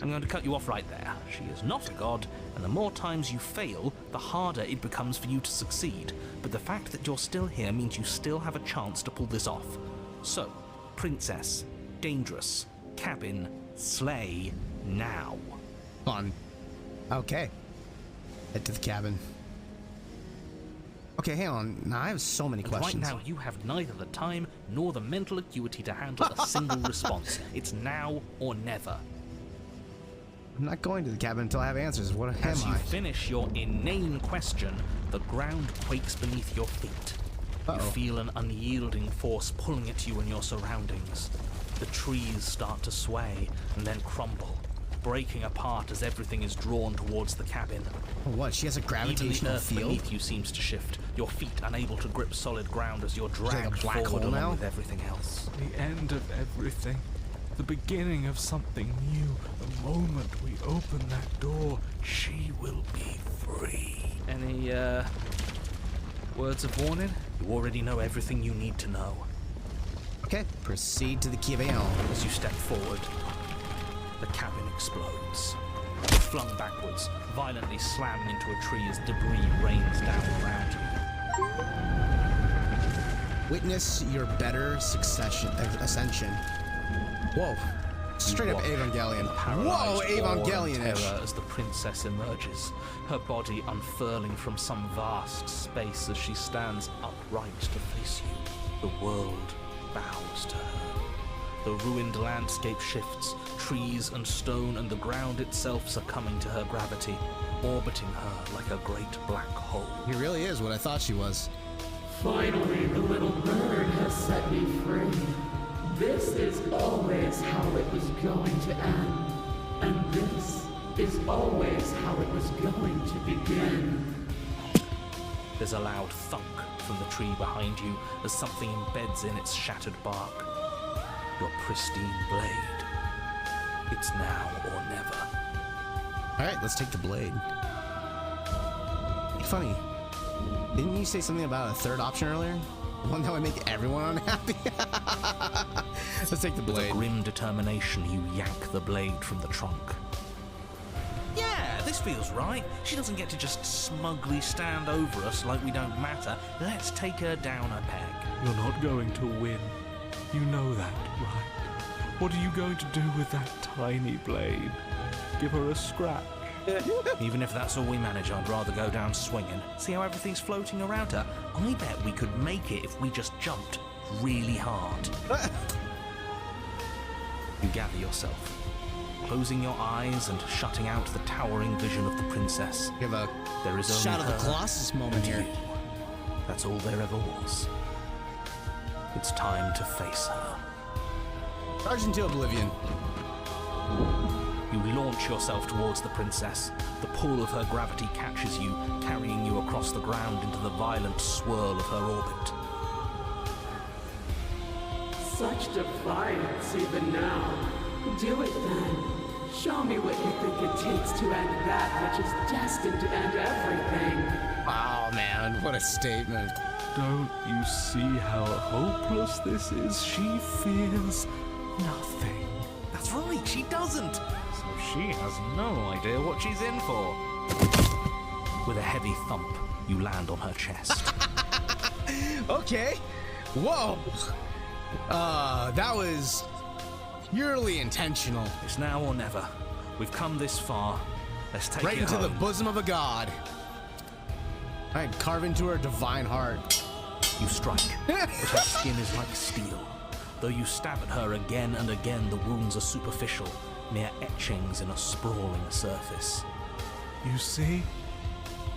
I'm going to cut you off right there. She is not a god, and the more times you fail, the harder it becomes for you to succeed. But the fact that you're still here means you still have a chance to pull this off. So, princess, dangerous, cabin, slay, now. Fun. Okay. Head to the cabin. Okay, hang on. Now I have so many questions. Right now, you have neither the time nor the mental acuity to handle a single response. It's now or never. I'm not going to the cabin until I have answers. What am As you I? finish your inane question, the ground quakes beneath your feet. You feel an unyielding force pulling at you and your surroundings. The trees start to sway and then crumble, breaking apart as everything is drawn towards the cabin. What? She has a Even gravitational the earth field? beneath you seems to shift, your feet unable to grip solid ground as you're dragged like a black forward hole along now? with everything else. The end of everything. The beginning of something new. The moment we open that door, she will be free. Any, words of warning? You already know everything you need to know. Okay, proceed to the cabin. As you step forward, the cabin explodes. Flung backwards, violently slamming into a tree as debris rains down around you. Witness your better ascension. Whoa. Straight up Watch Evangelion. in paralyzed Whoa, awe and Evangelion-ish. terror as the princess emerges, her body unfurling from some vast space as she stands upright to face you. The world bows to her. The ruined landscape shifts, trees and stone and the ground itself succumbing to her gravity, orbiting her like a great black hole. He really is what I thought she was. Finally, the little bird has set me free. This is always how it was going to end. And this is always how it was going to begin. There's a loud thunk from the tree behind you as something embeds in its shattered bark. Your pristine blade. It's now or never. Alright, let's take the blade. Hey, funny. Didn't you say something about a third option earlier? One that would make everyone unhappy? Let's take the With a blade. grim determination, you yank the blade from the trunk. Yeah, this feels right. She doesn't get to just smugly stand over us like we don't matter. Let's take her down a peg. You're not going to win. You know that, right? What are you going to do with that tiny blade? Give her a scratch? Even if that's all we manage, I'd rather go down swinging. See how everything's floating around her? I bet we could make it if we just jumped really hard. You gather yourself, closing your eyes and shutting out the towering vision of the princess. Give a There is only shot of the her Colossus moment and here. you. That's all there ever was. It's time to face her. Charge into oblivion. You launch yourself towards the princess. The pull of her gravity catches you, carrying you across the ground into the violent swirl of her orbit. Such defiance even now. Do it then. Show me what you think it takes to end that which is destined to end everything. Oh man, what a statement. Don't you see how hopeless this is? She fears nothing. That's right, she doesn't. So she has no idea what she's in for. With a heavy thump, you land on her chest. Okay. Whoa. That was Purely intentional. It's now or never. We've come this far. Let's take Right it into the home. bosom of a god. All right, carve into her divine heart. You strike, but her skin is like steel. Though you stab at her again and again, the wounds are superficial, mere etchings in a sprawling surface. You see?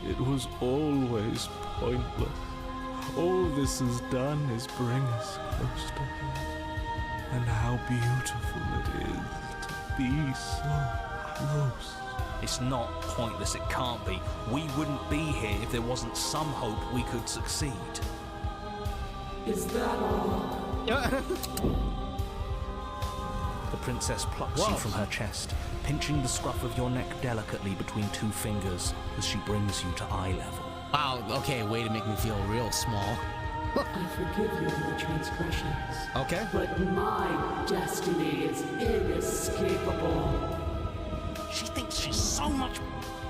It was always pointless. All this has done is bring us close to her. And how beautiful it is to be so close. It's not pointless, it can't be. We wouldn't be here if there wasn't some hope we could succeed. Is that all? The princess plucks you from her chest, pinching the scruff of your neck delicately between two fingers as she brings you to eye level. Wow, okay, way to make me feel real small. I forgive you for the transgressions. Okay. But my destiny is inescapable. She thinks she's so much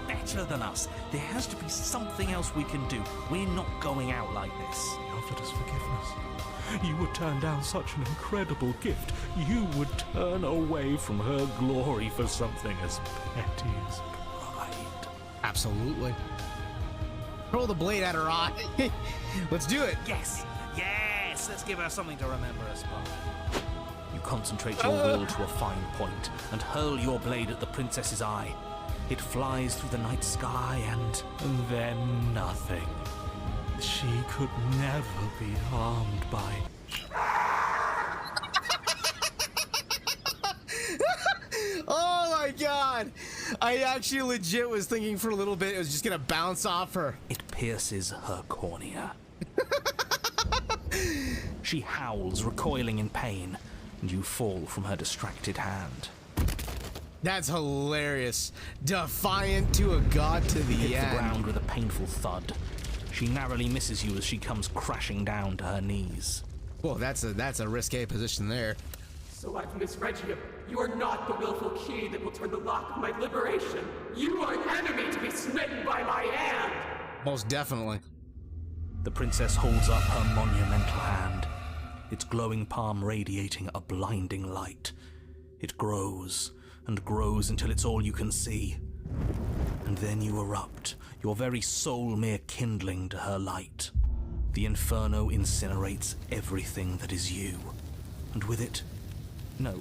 better than us. There has to be something else we can do. We're not going out like this. He offered us forgiveness. You would turn down such an incredible gift. You would turn away from her glory for something as petty as pride. Absolutely. Throw the blade at her eye. Let's do it. Yes! Yes! Let's give her something to remember us by. You concentrate your will to a fine point and hurl your blade at the princess's eye. It flies through the night sky and then nothing. She could never be harmed by... Oh my god! I actually legit was thinking for a little bit it was just gonna bounce off her. It pierces her cornea. She howls, recoiling in pain, and you fall from her distracted hand. That's hilarious. Defiant to a god to the You hit end. the ground with a painful thud. She narrowly misses you as she comes crashing down to her knees. Well, that's a risque position there. So I've misread you. You are not the willful key that will turn the lock of my liberation. You are an enemy to be smitten by my hand. Most definitely. The princess holds up her monumental hand, its glowing palm radiating a blinding light. It grows and grows until it's all you can see. And then you erupt, your very soul mere kindling to her light. The inferno incinerates everything that is you. And with it... No,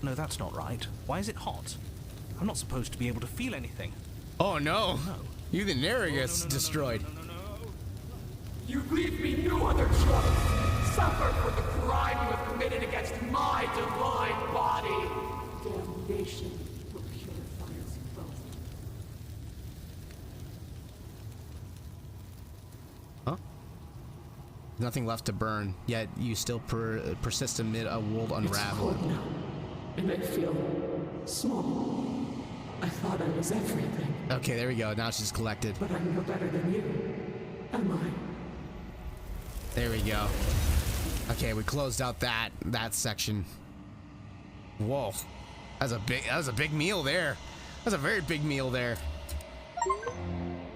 that's not right. Why is it hot? I'm not supposed to be able to feel anything. Oh no! Even Nera gets destroyed. You leave me no other choice. Suffer for the crime you have committed against my divine body. Damnation will purify us both. Huh? Nothing left to burn, yet you still persist amid a world It's unraveling. cold now, and I feel small. I thought I was everything, Okay, there we go. Now she's collected. but I'm no better than you. Am I? There we go. Okay, we closed out that section. Whoa. That was a big meal there. That's a very big meal there.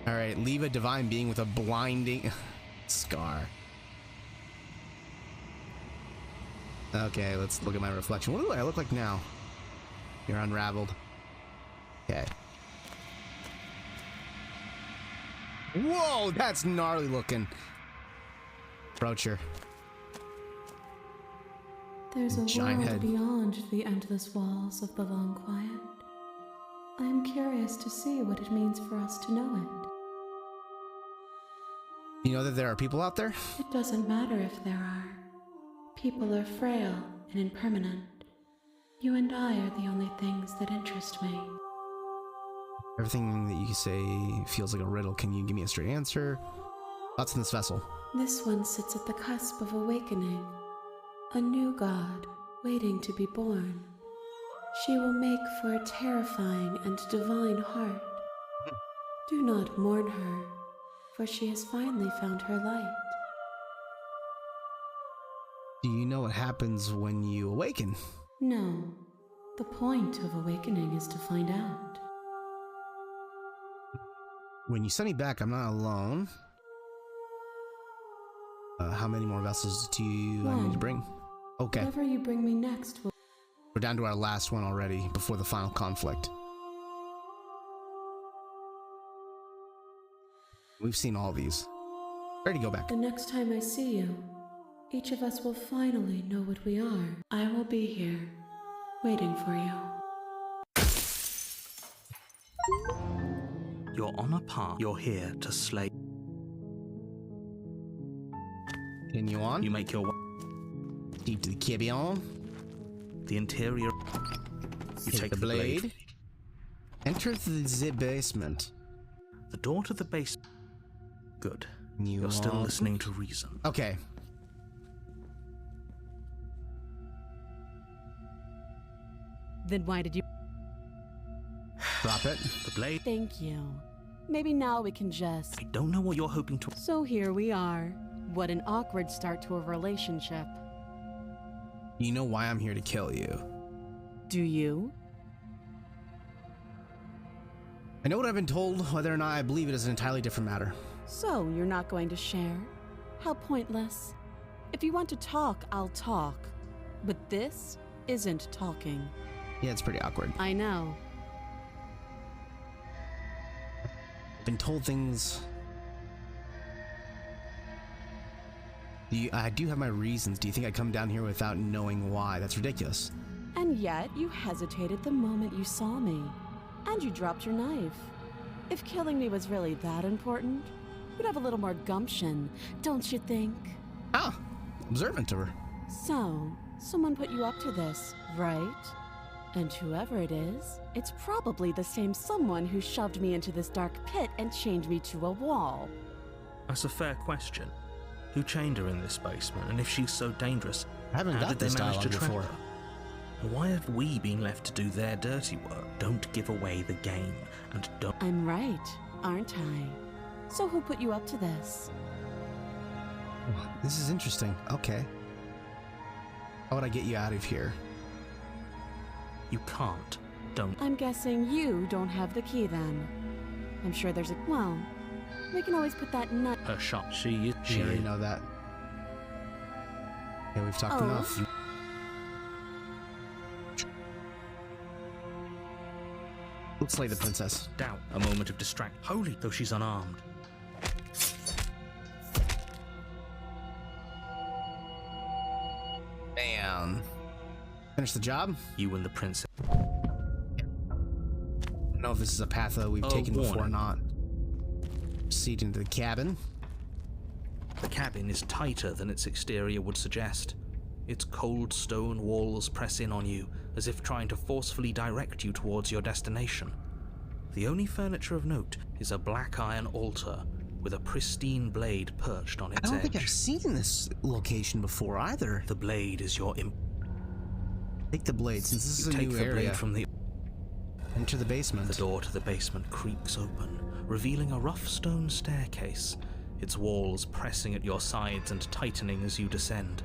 Alright, leave a divine being with a blinding scar. Okay, let's look at my reflection. What do I look like now? You're unraveled. Okay. Whoa, that's gnarly looking. Approach her. There's a Giant world head. beyond the endless walls of the long quiet. I am curious to see what it means for us to know it. You know that there are people out there? It doesn't matter if there are. People are frail and impermanent. You and I are the only things that interest me. Everything that you say feels like a riddle. Can you give me a straight answer? What's in this vessel? This one sits at the cusp of awakening. A new god, waiting to be born. She will make for a terrifying and divine heart. Do not mourn her, for she has finally found her light. Do you know what happens when you awaken? No, the point of awakening is to find out. When you send me back, I'm not alone. How many more vessels do I need to bring? Okay. Whatever you bring me next will... We're down to our last one already before the final conflict. We've seen all these. Ready to go back. The next time I see you, each of us will finally know what we are. I will be here, waiting for you. You're on a path. You're here to slay. Continue on. You make your way. Deep to the cabin. The interior. You take the blade. Enter the basement. The door to the basement. Good. You You're still are- listening to reason. Okay. Then why did you? Drop it. The blade. Thank you. Maybe now we can just. I don't know what you're hoping to. So here we are. What an awkward start to a relationship. You know why I'm here to kill you. Do you? I know what I've been told. Whether or not I believe it is an entirely different matter. So you're not going to share? How pointless. If you want to talk, I'll talk. But this isn't talking. Yeah, it's pretty awkward. I know. I've been told things. I do have my reasons. Do you think I'd come down here without knowing why? That's ridiculous. And yet you hesitated the moment you saw me. And you dropped your knife. If killing me was really that important, you'd have a little more gumption, don't you think? Ah, observant of her. So, someone put you up to this, right? And whoever it is, it's probably the same someone who shoved me into this dark pit and chained me to a wall. That's a fair question. Who chained her in this basement? And if she's so dangerous, I haven't how got did they this manage dialogue to trap before. her? And why have we been left to do their dirty work? Don't give away the game, and don't. I'm right, aren't I? So who put you up to this? This is interesting. Okay. How would I get you out of here? You can't. Don't. I'm guessing you don't have the key then. I'm sure there's a. Well, we can always put that nut. Her shot. She You already know that. Okay, we've talked Oh. enough. Let's slay the princess. doubt. A moment of distract. Holy, though she's unarmed. Bam. Finish the job. You and the princess. I don't know if this is a path that we've taken before or warning. not. Proceed into the cabin. The cabin is tighter than its exterior would suggest. Its cold stone walls press in on you, as if trying to forcefully direct you towards your destination. The only furniture of note is a black iron altar with a pristine blade perched on its I don't edge. think I've seen this location before either. The blade is your Take the blade, since this is You a take new the area. blade from the Enter the basement. The door to the basement creaks open, revealing a rough stone staircase, its walls pressing at your sides and tightening as you descend.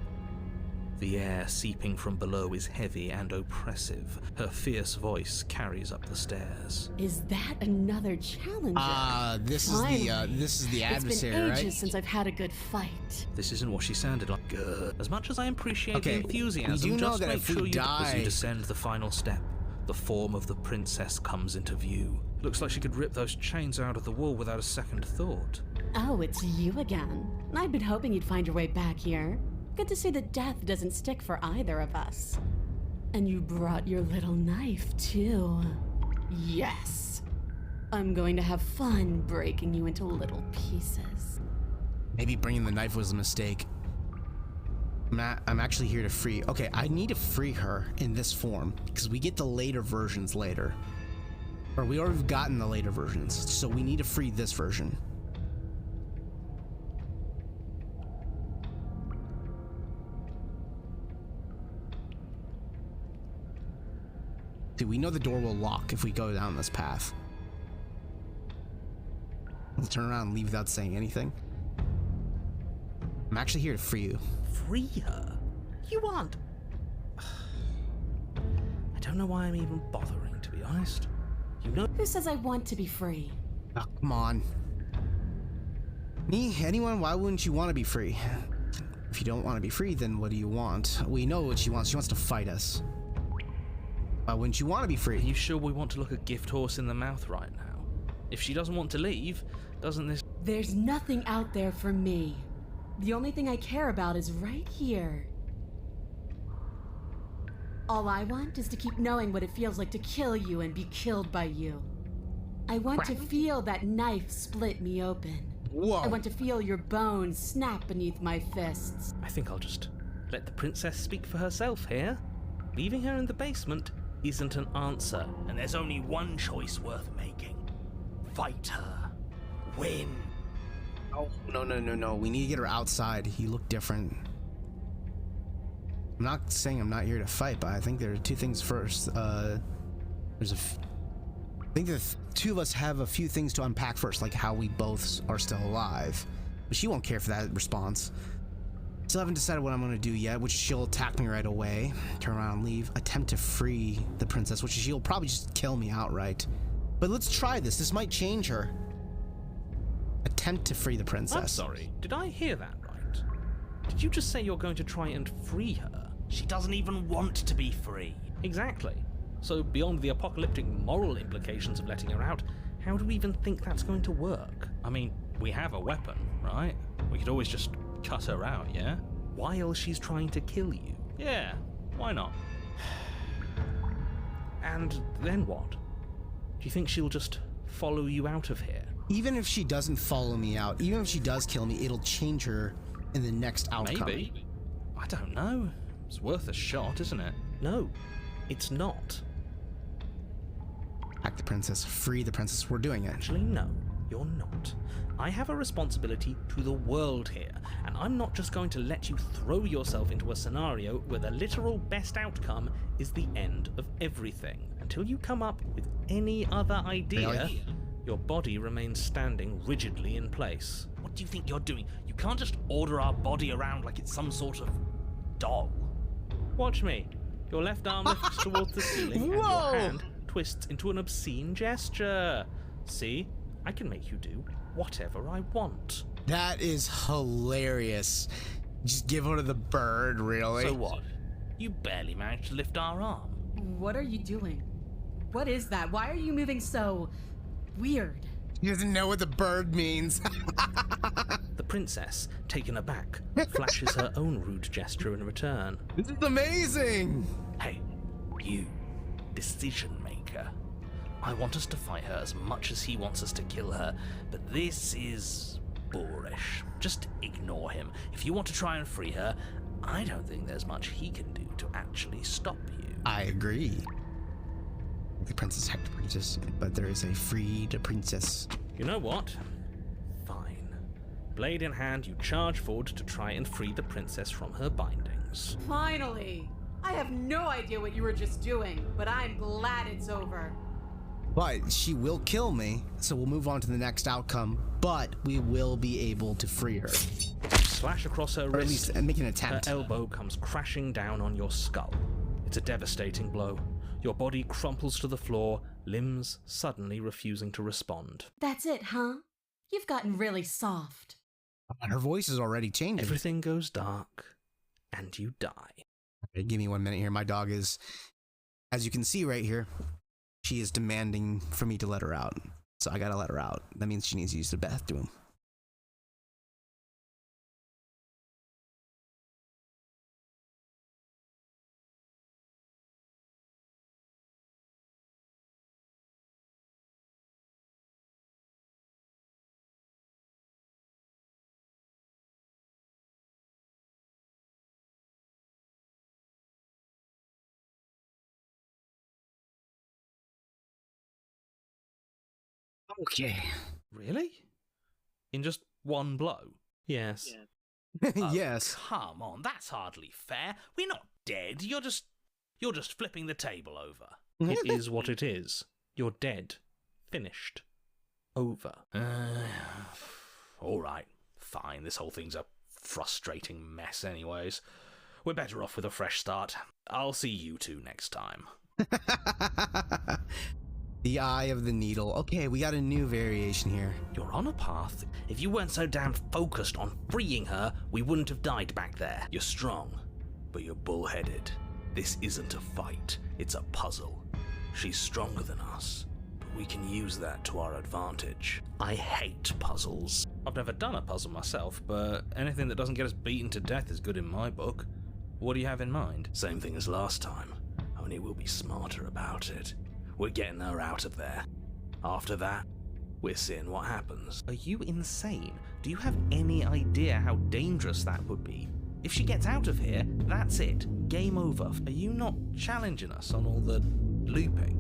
The air seeping from below is heavy and oppressive. Her fierce voice carries up the stairs. Is that another challenger? This Finally. is the adversary, It's been ages right? since I've had a good fight. This isn't what she sounded like. Good. As much as I appreciate Okay, the enthusiasm, we do know just that make if we sure you, as die- you descend the final step, the form of the princess comes into view. Looks like she could rip those chains out of the wall without a second thought. Oh, it's you again. I'd been hoping you'd find your way back here. Good to see that death doesn't stick for either of us. And you brought your little knife, too. Yes. I'm going to have fun breaking you into little pieces. Maybe bringing the knife was a mistake. I'm actually here to free. Okay, I need to free her in this form because we get the later versions later. Or we already gotten the later versions, so we need to free this version. Dude, we know the door will lock if we go down this path. Let's turn around and leave without saying anything. I'm actually here to free you. Free her? You aren't. I don't know why I'm even bothering, to be honest. You know. Who says I want to be free? Oh, come on. Me? Anyone? Why wouldn't you want to be free? If you don't want to be free, then what do you want? We know what she wants. She wants to fight us. Why wouldn't you want to be Are free? you sure we want to look a gift horse in the mouth right now? If she doesn't want to leave, doesn't this... There's nothing out there for me. The only thing I care about is right here. All I want is to keep knowing what it feels like to kill you and be killed by you. I want to feel that knife split me open. Whoa. I want to feel your bones snap beneath my fists. I think I'll just let the princess speak for herself here. Leaving her in the basement isn't an answer. And there's only one choice worth making. Fight her. Win. Oh, no. We need to get her outside. You look different. I'm not saying I'm not here to fight, but I think there are two things first. I think the two of us have a few things to unpack first, like how we both are still alive. But she won't care for that response. Still haven't decided what I'm going to do yet, which she'll attack me right away, turn around and leave, attempt to free the princess, which she'll probably just kill me outright. But let's try this. This might change her. Attempt to free the princess. I'm sorry, did I hear that right? Did you just say you're going to try and free her? She doesn't even want to be free. Exactly. So beyond the apocalyptic moral implications of letting her out, how do we even think that's going to work? I mean, we have a weapon, right? We could always just cut her out, yeah? While she's trying to kill you. Yeah, why not? And then what? Do you think she'll just follow you out of here? Even if she doesn't follow me out, even if she does kill me, it'll change her in the next outcome. Maybe. I don't know. It's worth a shot, isn't it? No, it's not. Hack the princess, free the princess. We're doing it. Actually, no, you're not. I have a responsibility to the world here, and I'm not just going to let you throw yourself into a scenario where the literal best outcome is the end of everything. Until you come up with any other idea, Really? your body remains standing rigidly in place. What do you think you're doing? You can't just order our body around like it's some sort of doll. Watch me. Your left arm lifts towards the ceiling, and Whoa! your hand twists into an obscene gesture. See? I can make you do whatever I want. That is hilarious. Just give her to the bird, really? So what? You barely managed to lift our arm. What are you doing? What is that? Why are you moving so weird? He doesn't know what the bird means. The princess, taken aback, flashes her own rude gesture in return. This is amazing. Hey, you, decision maker. I want us to fight her as much as he wants us to kill her, but this is boorish. Just ignore him. If you want to try and free her, I don't think there's much he can do to actually stop you. I agree. The princess hacked the princess, but there is a freed princess. You know what? Fine. Blade in hand, you charge forward to try and free the princess from her bindings. Finally! I have no idea what you were just doing, but I'm glad it's over. But she will kill me, so we'll move on to the next outcome, but we will be able to free her. Slash across her Or at wrist. least make an Her attempt. elbow comes crashing down on your skull. It's a devastating blow. Your body crumples to the floor, limbs suddenly refusing to respond. That's it, huh? You've gotten really soft. Her voice is already changing. Everything goes dark, and you die. Okay, give me 1 minute here. My dog is, as you can see right here, she is demanding for me to let her out. So I gotta let her out. That means she needs to use the bathroom. Okay. Really? In just one blow? Yes. Yes. Come on, that's hardly fair. We're not dead. You're just flipping the table over. It is what it is. You're dead. Finished. Over. All right, fine. This whole thing's a frustrating mess anyways. We're better off with a fresh start. I'll see you two next time. The eye of the needle. Okay, we got a new variation here. You're on a path. If you weren't so damn focused on freeing her, we wouldn't have died back there. You're strong, but you're bullheaded. This isn't a fight, it's a puzzle. She's stronger than us, but we can use that to our advantage. I hate puzzles. I've never done a puzzle myself, but anything that doesn't get us beaten to death is good in my book. What do you have in mind? Same thing as last time, only we'll be smarter about it. We're getting her out of there. After that, we're seeing what happens. Are you insane? Do you have any idea how dangerous that would be? If she gets out of here, that's it. Game over. Are you not challenging us on all the looping?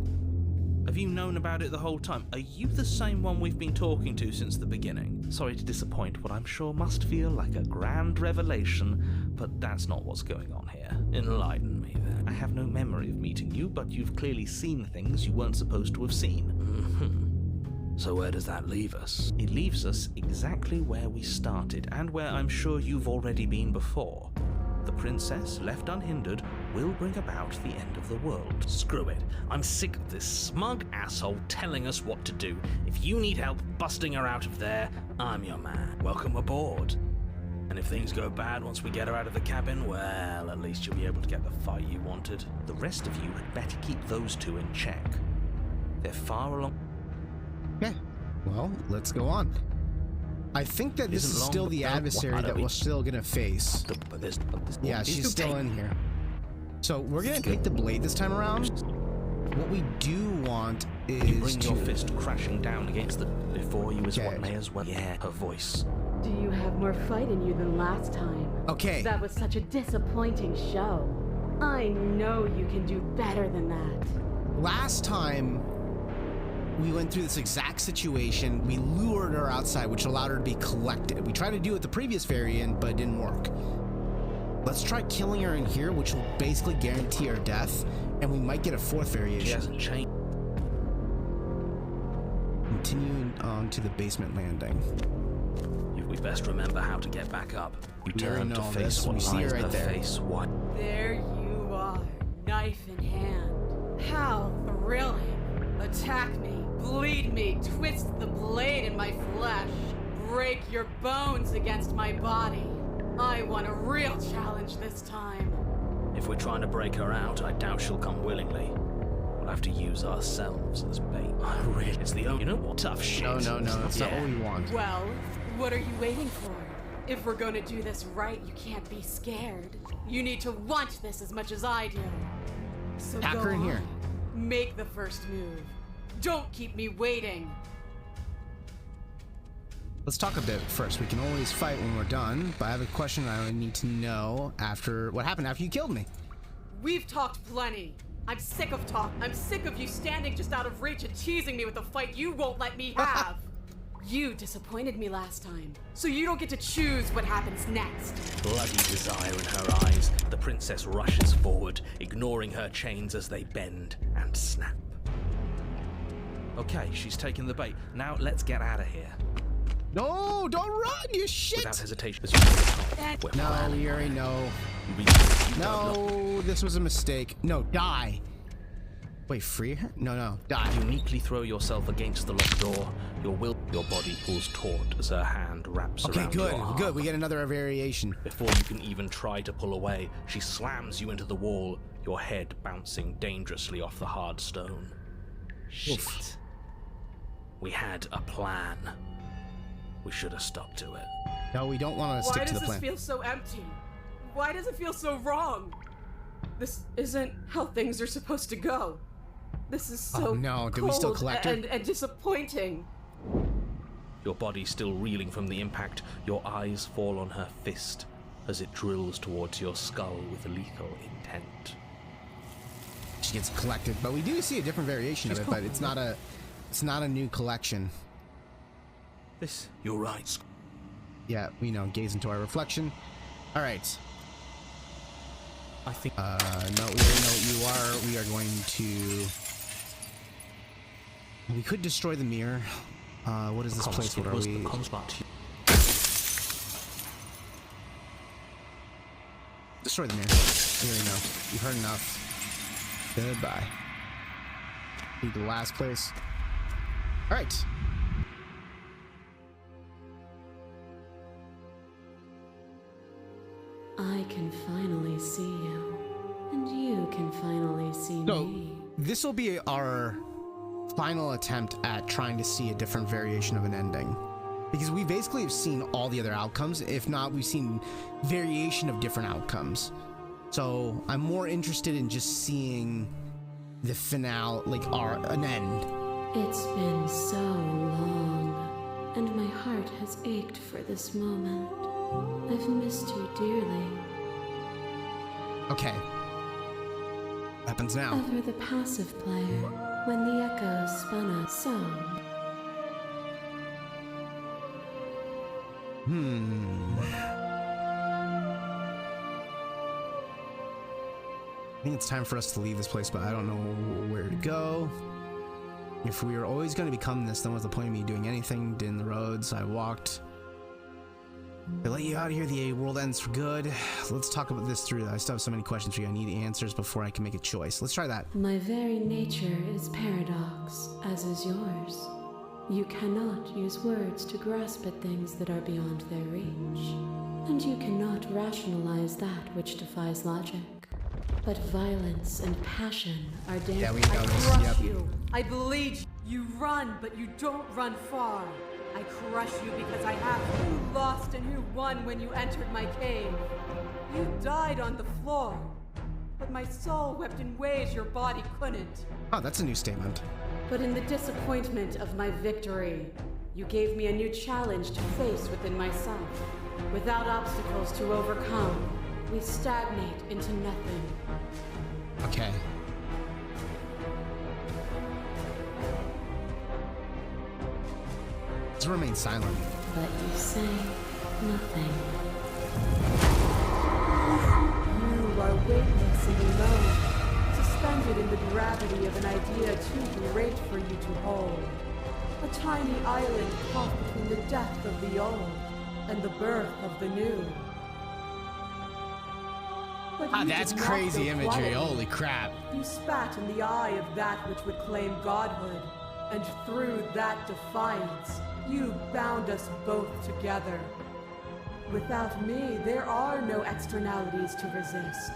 Have you known about it the whole time? Are you the same one we've been talking to since the beginning? Sorry to disappoint what I'm sure must feel like a grand revelation, but that's not what's going on here. Enlighten me then. I have no memory of meeting you, but you've clearly seen things you weren't supposed to have seen. So where does that leave us? It leaves us exactly where we started, and where I'm sure you've already been before. The princess, left unhindered, will bring about the end of the world. Screw it. I'm sick of this smug asshole telling us what to do. If you need help busting her out of there, I'm your man. Welcome aboard. And if things go bad once we get her out of the cabin, well, at least you'll be able to get the fight you wanted. The rest of you had better keep those two in check. They're far along. Okay, well, let's go on. I think that this is still the adversary that we're still gonna face. Yeah, she's still in here. So we're gonna take the blade this time around. What we do want is you bring your fist crashing down against the before you is what may as well. Yeah, her voice. Do you have more fight in you than last time? Okay. That was such a disappointing show. I know you can do better than that. Last time we went through this exact situation. We lured her outside, which allowed her to be collected. We tried to do it with the previous variant, but it didn't work. Let's try killing her in here, which will basically guarantee her death, and we might get a fourth variation. She hasn't changed. Continuing on to the basement landing. We best remember how to get back up. You turn to face what we see her lies right her there. face. What? There you are, knife in hand. How thrilling. Attack me, bleed me, twist the blade in my flesh, break your bones against my body. I want a real challenge this time. If we're trying to break her out, I doubt she'll come willingly. We'll have to use ourselves as bait. It's the only, you know what? Tough shit. No, that's not what we want. Well, what are you waiting for? If we're going to do this right, you can't be scared. You need to want this as much as I do. So Pack go her in on. here. Make the first move. Don't keep me waiting. Let's talk a bit first. We can always fight when we're done, but I have a question I need to know after what happened after you killed me. We've talked plenty. I'm sick of talk. I'm sick of you standing just out of reach and teasing me with a fight you won't let me have. You disappointed me last time, so you don't get to choose what happens next. Bloody desire in her eyes, the princess rushes forward, ignoring her chains as they bend and snap. Okay, she's taken the bait. Now let's get out of here. No, don't run, you shit! Without hesitation. No, we already know. No, this was a mistake. No, die. Wait, free her? No, die. Uniquely throw yourself against the locked door. Your body pulls taut as her hand wraps around your arm. Good. We get another variation. Before you can even try to pull away, she slams you into the wall, your head bouncing dangerously off the hard stone. Shit. Oof. We had a plan. We should have stuck to it. No, we don't want to stick to the Why does plan. this feel so empty? Why does it feel so wrong? This isn't how things are supposed to go. This is so Oh no, did we still cold collect her? and disappointing. Your body still reeling from the impact, your eyes fall on her fist as it drills towards your skull with lethal intent. She gets collected, but we do see a different variation of it, but it's not a new collection. You're right. Yeah, we know, gaze into our reflection. Alright. I think No, we already know what you are. We are going to... We could destroy the mirror. What is this place? What are we? Destroy the mirror. We already know. You've heard enough. Goodbye. Be the last place. Alright. I can finally see you, and you can finally see So, me. this will be our final attempt at trying to see a different variation of an ending. Because we basically have seen all the other outcomes. If not, we've seen variation of different outcomes. So, I'm more interested in just seeing the finale, like an end. It's been so long, and my heart has ached for this moment. I've missed you dearly. Okay. What happens now? Ever the passive player, when the echoes spun us so. I think it's time for us to leave this place, but I don't know where to go. If we were always going to become this, then what's the point of me doing anything? In the roads I walked. They let you out of here, the world ends for good. Let's talk about this through. I still have so many questions for you. I need answers before I can make a choice. Let's try that. My very nature is paradox, as is yours. You cannot use words to grasp at things that are beyond their reach. And you cannot rationalize that which defies logic. But violence and passion are dangerous. Yeah, we know this. Crush Yep. you. I bleed you. You run, but you don't run far. I crush you because I have who lost and who won when you entered my cave. You died on the floor, but my soul wept in ways your body couldn't. Oh, that's a new statement. But in the disappointment of my victory, you gave me a new challenge to face within myself. Without obstacles to overcome, we stagnate into nothing. Okay. Let's remain silent. But you say nothing. You are weightless and alone, suspended in the gravity of an idea too great for you to hold. A tiny island caught between the death of the old and the birth of the new. But Ah, you that's did not crazy go imagery. quietly. Holy crap. You spat in the eye of that which would claim godhood, and through that defiance, you bound us both together. Without me, there are no externalities to resist.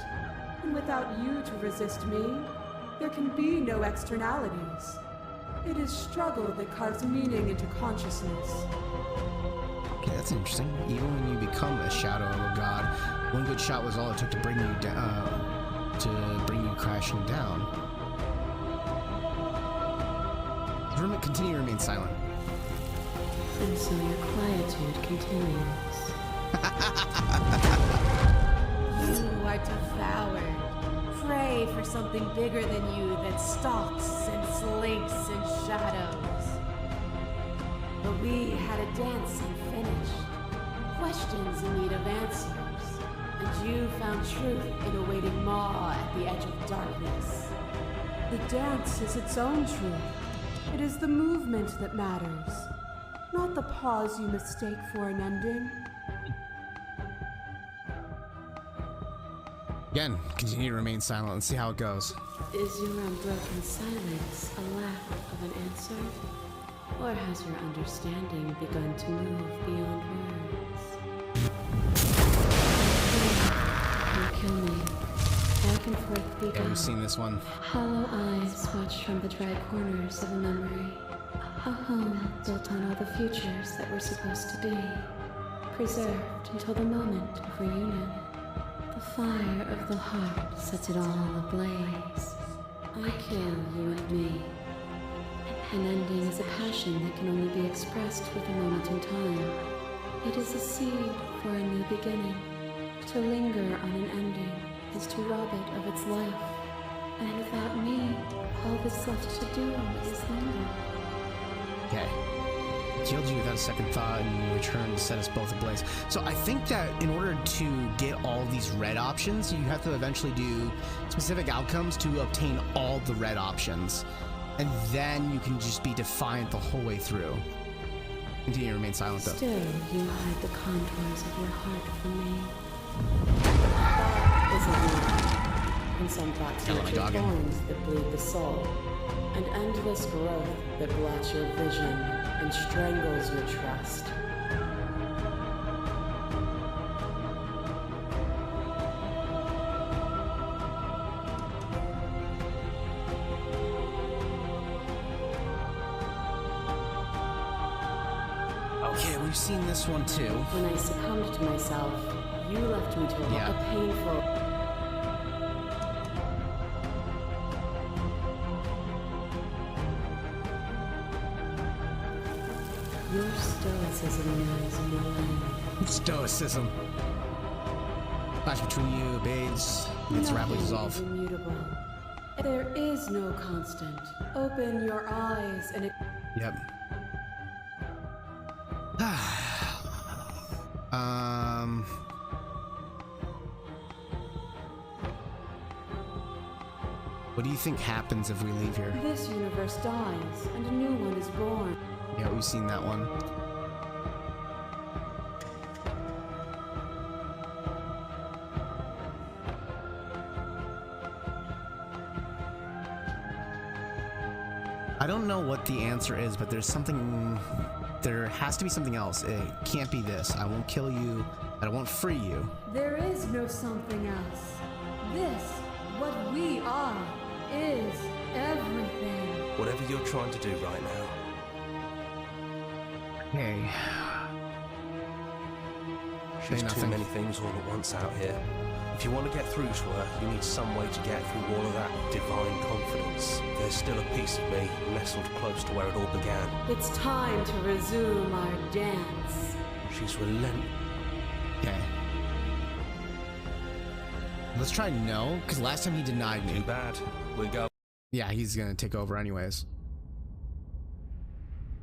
And without you to resist me, there can be no externalities. It is struggle that carves meaning into consciousness. Okay, that's interesting. Even when you become a shadow of a god, one good shot was all it took to bring you down, crashing down. Continue to remain silent. And so your quietude continues. You are devoured. Pray for something bigger than you that stalks and slinks in shadows. But we had a dance unfinished. Questions in need of answers. And you found truth in a waiting maw at the edge of darkness. The dance is its own truth. It is the movement that matters, not the pause you mistake for an ending. Again, continue to remain silent and see how it goes. Is your unbroken silence a lack of an answer? Or has your understanding begun to move beyond words? You kill me. Back and forth we Yeah, go. we've seen this one. Hollow eyes watch from the dry corners of a memory. A home built on all the futures that were supposed to be. Preserved until the moment of reunion. The fire of the heart sets it all ablaze. I kill you and me. An ending is a passion that can only be expressed with a moment in time. It is a seed for a new beginning. To linger on an ending is to rob it of its life. And without me, all that's left to do is linger. Okay. Killed you without a second thought, and you return to set us both ablaze. So I think that in order to get all these red options, you have to eventually do specific outcomes to obtain all the red options. And then you can just be defiant the whole way through. Continue to remain silent, though. Still, you hide the contours of your heart from me. Is a wound, and some thoughts Hello, nurture doggy. thorns that bleed the soul, and endless growth that blots your vision and strangles your trust. we've seen this one too. When I succumbed to myself, you left me to a painful... Your stoicism knows no end. Stoicism. Clash between you, Babes. It's rapidly dissolved. Immutable. There is no constant. Open your eyes and... Yep. What do you think happens if we leave here? This universe dies, and a new one is born. Yeah, we've seen that one. I don't know what the answer is, but there's something... There has to be something else. It can't be this. I won't kill you. I won't free you. There is no something else. This, what we are, is everything. Whatever you're trying to do right now. Okay. There's too many things all at once out here. If you want to get through to her, you need some way to get through all of that divine confidence. There's still a piece of me nestled close to where it all began. It's time to resume our dance. She's relentless. Okay. Let's try no, because last time he denied me. Too bad. We go. Yeah, he's gonna take over anyways.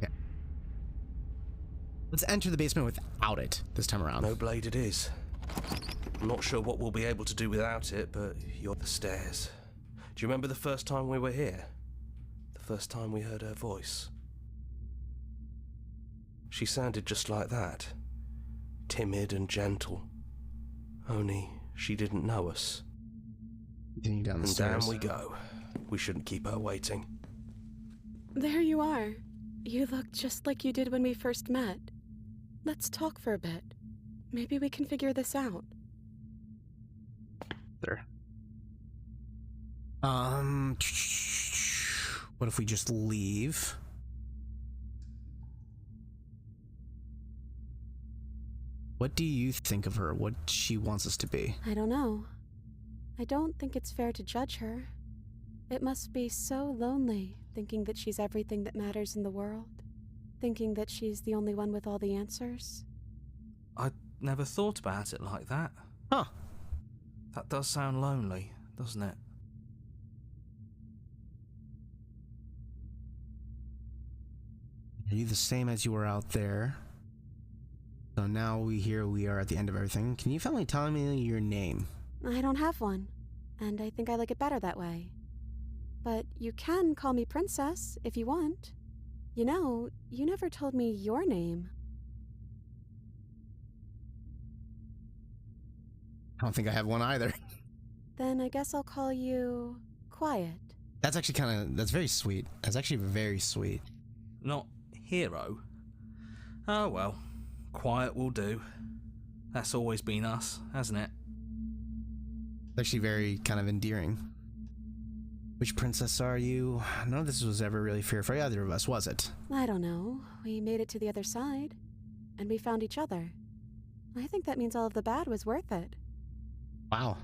Yeah. Let's enter the basement without it this time around. No blade it is. I'm not sure what we'll be able to do without it, but you're the stairs. Do you remember the first time we were here? The first time we heard her voice? She sounded just like that. Timid and gentle. Only she didn't know us. Continuing down the And stairs. down we go. We shouldn't keep her waiting. There you are. You look just like you did when we first met. Let's talk for a bit. Maybe we can figure this out. There. What if we just leave? What do you think of her? What she wants us to be? I don't know. I don't think it's fair to judge her. It must be so lonely, thinking that she's everything that matters in the world. Thinking that she's the only one with all the answers. I never thought about it like that. Huh. That does sound lonely, doesn't it? Are you the same as you were out there? So now we are at the end of everything. Can you finally tell me your name? I don't have one, and I think I like it better that way. But you can call me Princess, if you want. You know, you never told me your name. I don't think I have one either. Then I guess I'll call you Quiet. That's actually that's very sweet. That's actually very sweet. Not hero. Oh well, quiet will do. That's always been us, hasn't it? It's actually very kind of endearing. Which princess are you? None of this was ever really fair for either of us, was it? I don't know. We made it to the other side, and we found each other. I think that means all of the bad was worth it. Wow.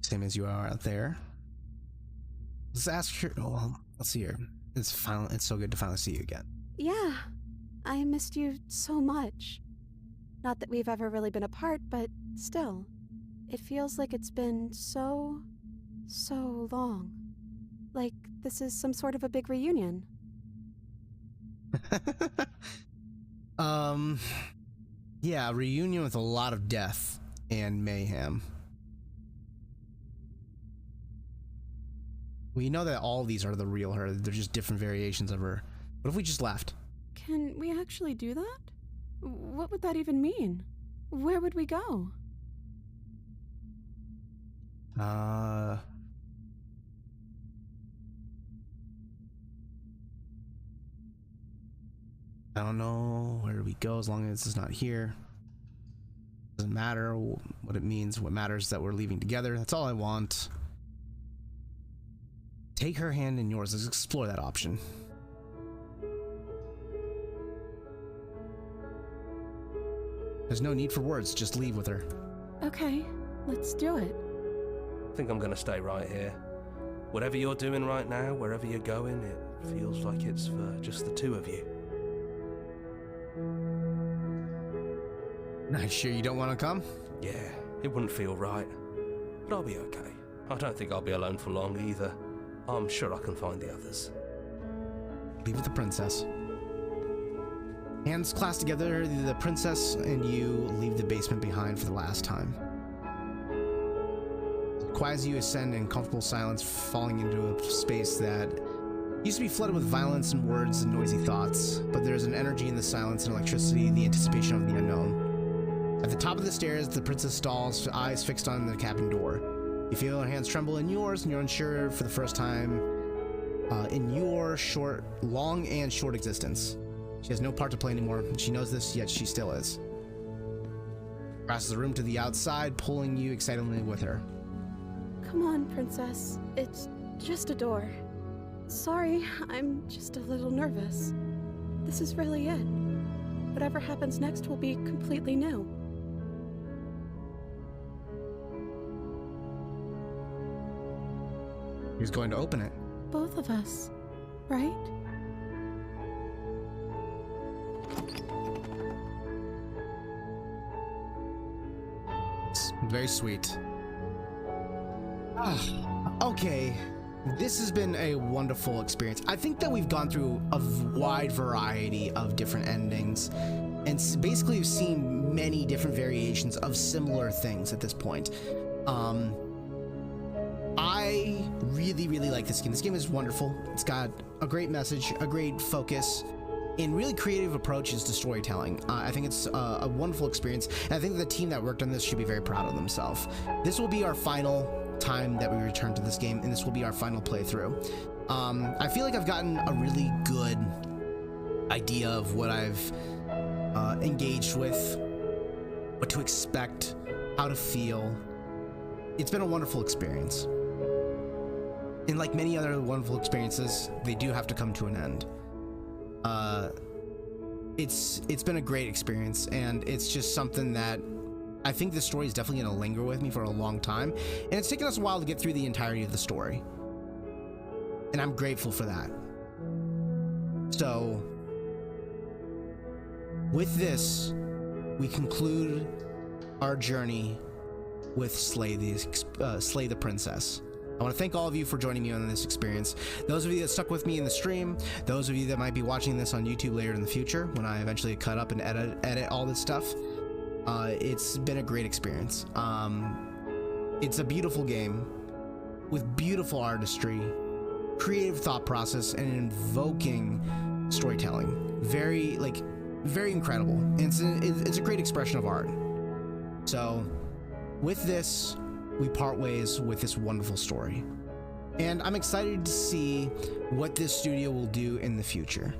Same as you are out there. Let's ask her. Well, let's see here. It's so good to finally see you again. Yeah, I missed you so much. Not that we've ever really been apart, but still. It feels like it's been so long. Like this is some sort of a big reunion. Yeah, a reunion with a lot of death and mayhem. We know that all of these are the real her. They're just different variations of her. What if we just left? Can we actually do that? What would that even mean? Where would we go? I don't know. Where do we go as long as it's not here? Doesn't matter what it means. What matters is that we're leaving together. That's all I want. Take her hand in yours. Let's explore that option. There's no need for words, just leave with her. Okay, let's do it. I think I'm gonna stay right here. Whatever you're doing right now, wherever you're going, it feels like it's for just the two of you. Not sure you don't want to come? Yeah, it wouldn't feel right. But I'll be okay. I don't think I'll be alone for long either. I'm sure I can find the others. Leave with the princess. Hands clasped together, the princess and you leave the basement behind for the last time. Quiet as you ascend in comfortable silence, falling into a space that used to be flooded with violence and words and noisy thoughts, but there's an energy in the silence and electricity, the anticipation of the unknown. At the top of the stairs, the princess stalls, eyes fixed on the cabin door. You feel her hands tremble in yours, and you're unsure for the first time in your long and short existence. She has no part to play anymore. She knows this, yet she still is. Crosses the room to the outside, pulling you excitedly with her. Come on, princess. It's just a door. Sorry, I'm just a little nervous. This is really it. Whatever happens next will be completely new. He's going to open it. Both of us, right? It's very sweet. Okay. This has been a wonderful experience. I think that we've gone through a wide variety of different endings, and basically we've seen many different variations of similar things at this point. I really like this game. This game is wonderful. It's got a great message, a great focus, and really creative approaches to storytelling. I think it's a wonderful experience, and I think the team that worked on this should be very proud of themselves. This will be our final time that we return to this game, and this will be our final playthrough. I feel like I've gotten a really good idea of what I've engaged with, what to expect, how to feel. It's been a wonderful experience. And like many other wonderful experiences, they do have to come to an end. It's been a great experience, and it's just something that I think the story is definitely going to linger with me for a long time, and it's taken us a while to get through the entirety of the story, and I'm grateful for that. So with this, we conclude our journey with Slay the Princess. I want to thank all of you for joining me on this experience. Those of you that stuck with me in the stream, those of you that might be watching this on YouTube later in the future when I eventually cut up and edit all this stuff, it's been a great experience. It's a beautiful game with beautiful artistry, creative thought process, and invoking storytelling. Very incredible. And it's a great expression of art. So with this, we part ways with this wonderful story. And I'm excited to see what this studio will do in the future.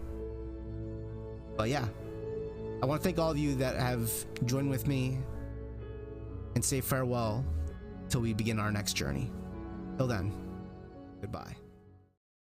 But yeah, I want to thank all of you that have joined with me and say farewell till we begin our next journey. Till then, goodbye.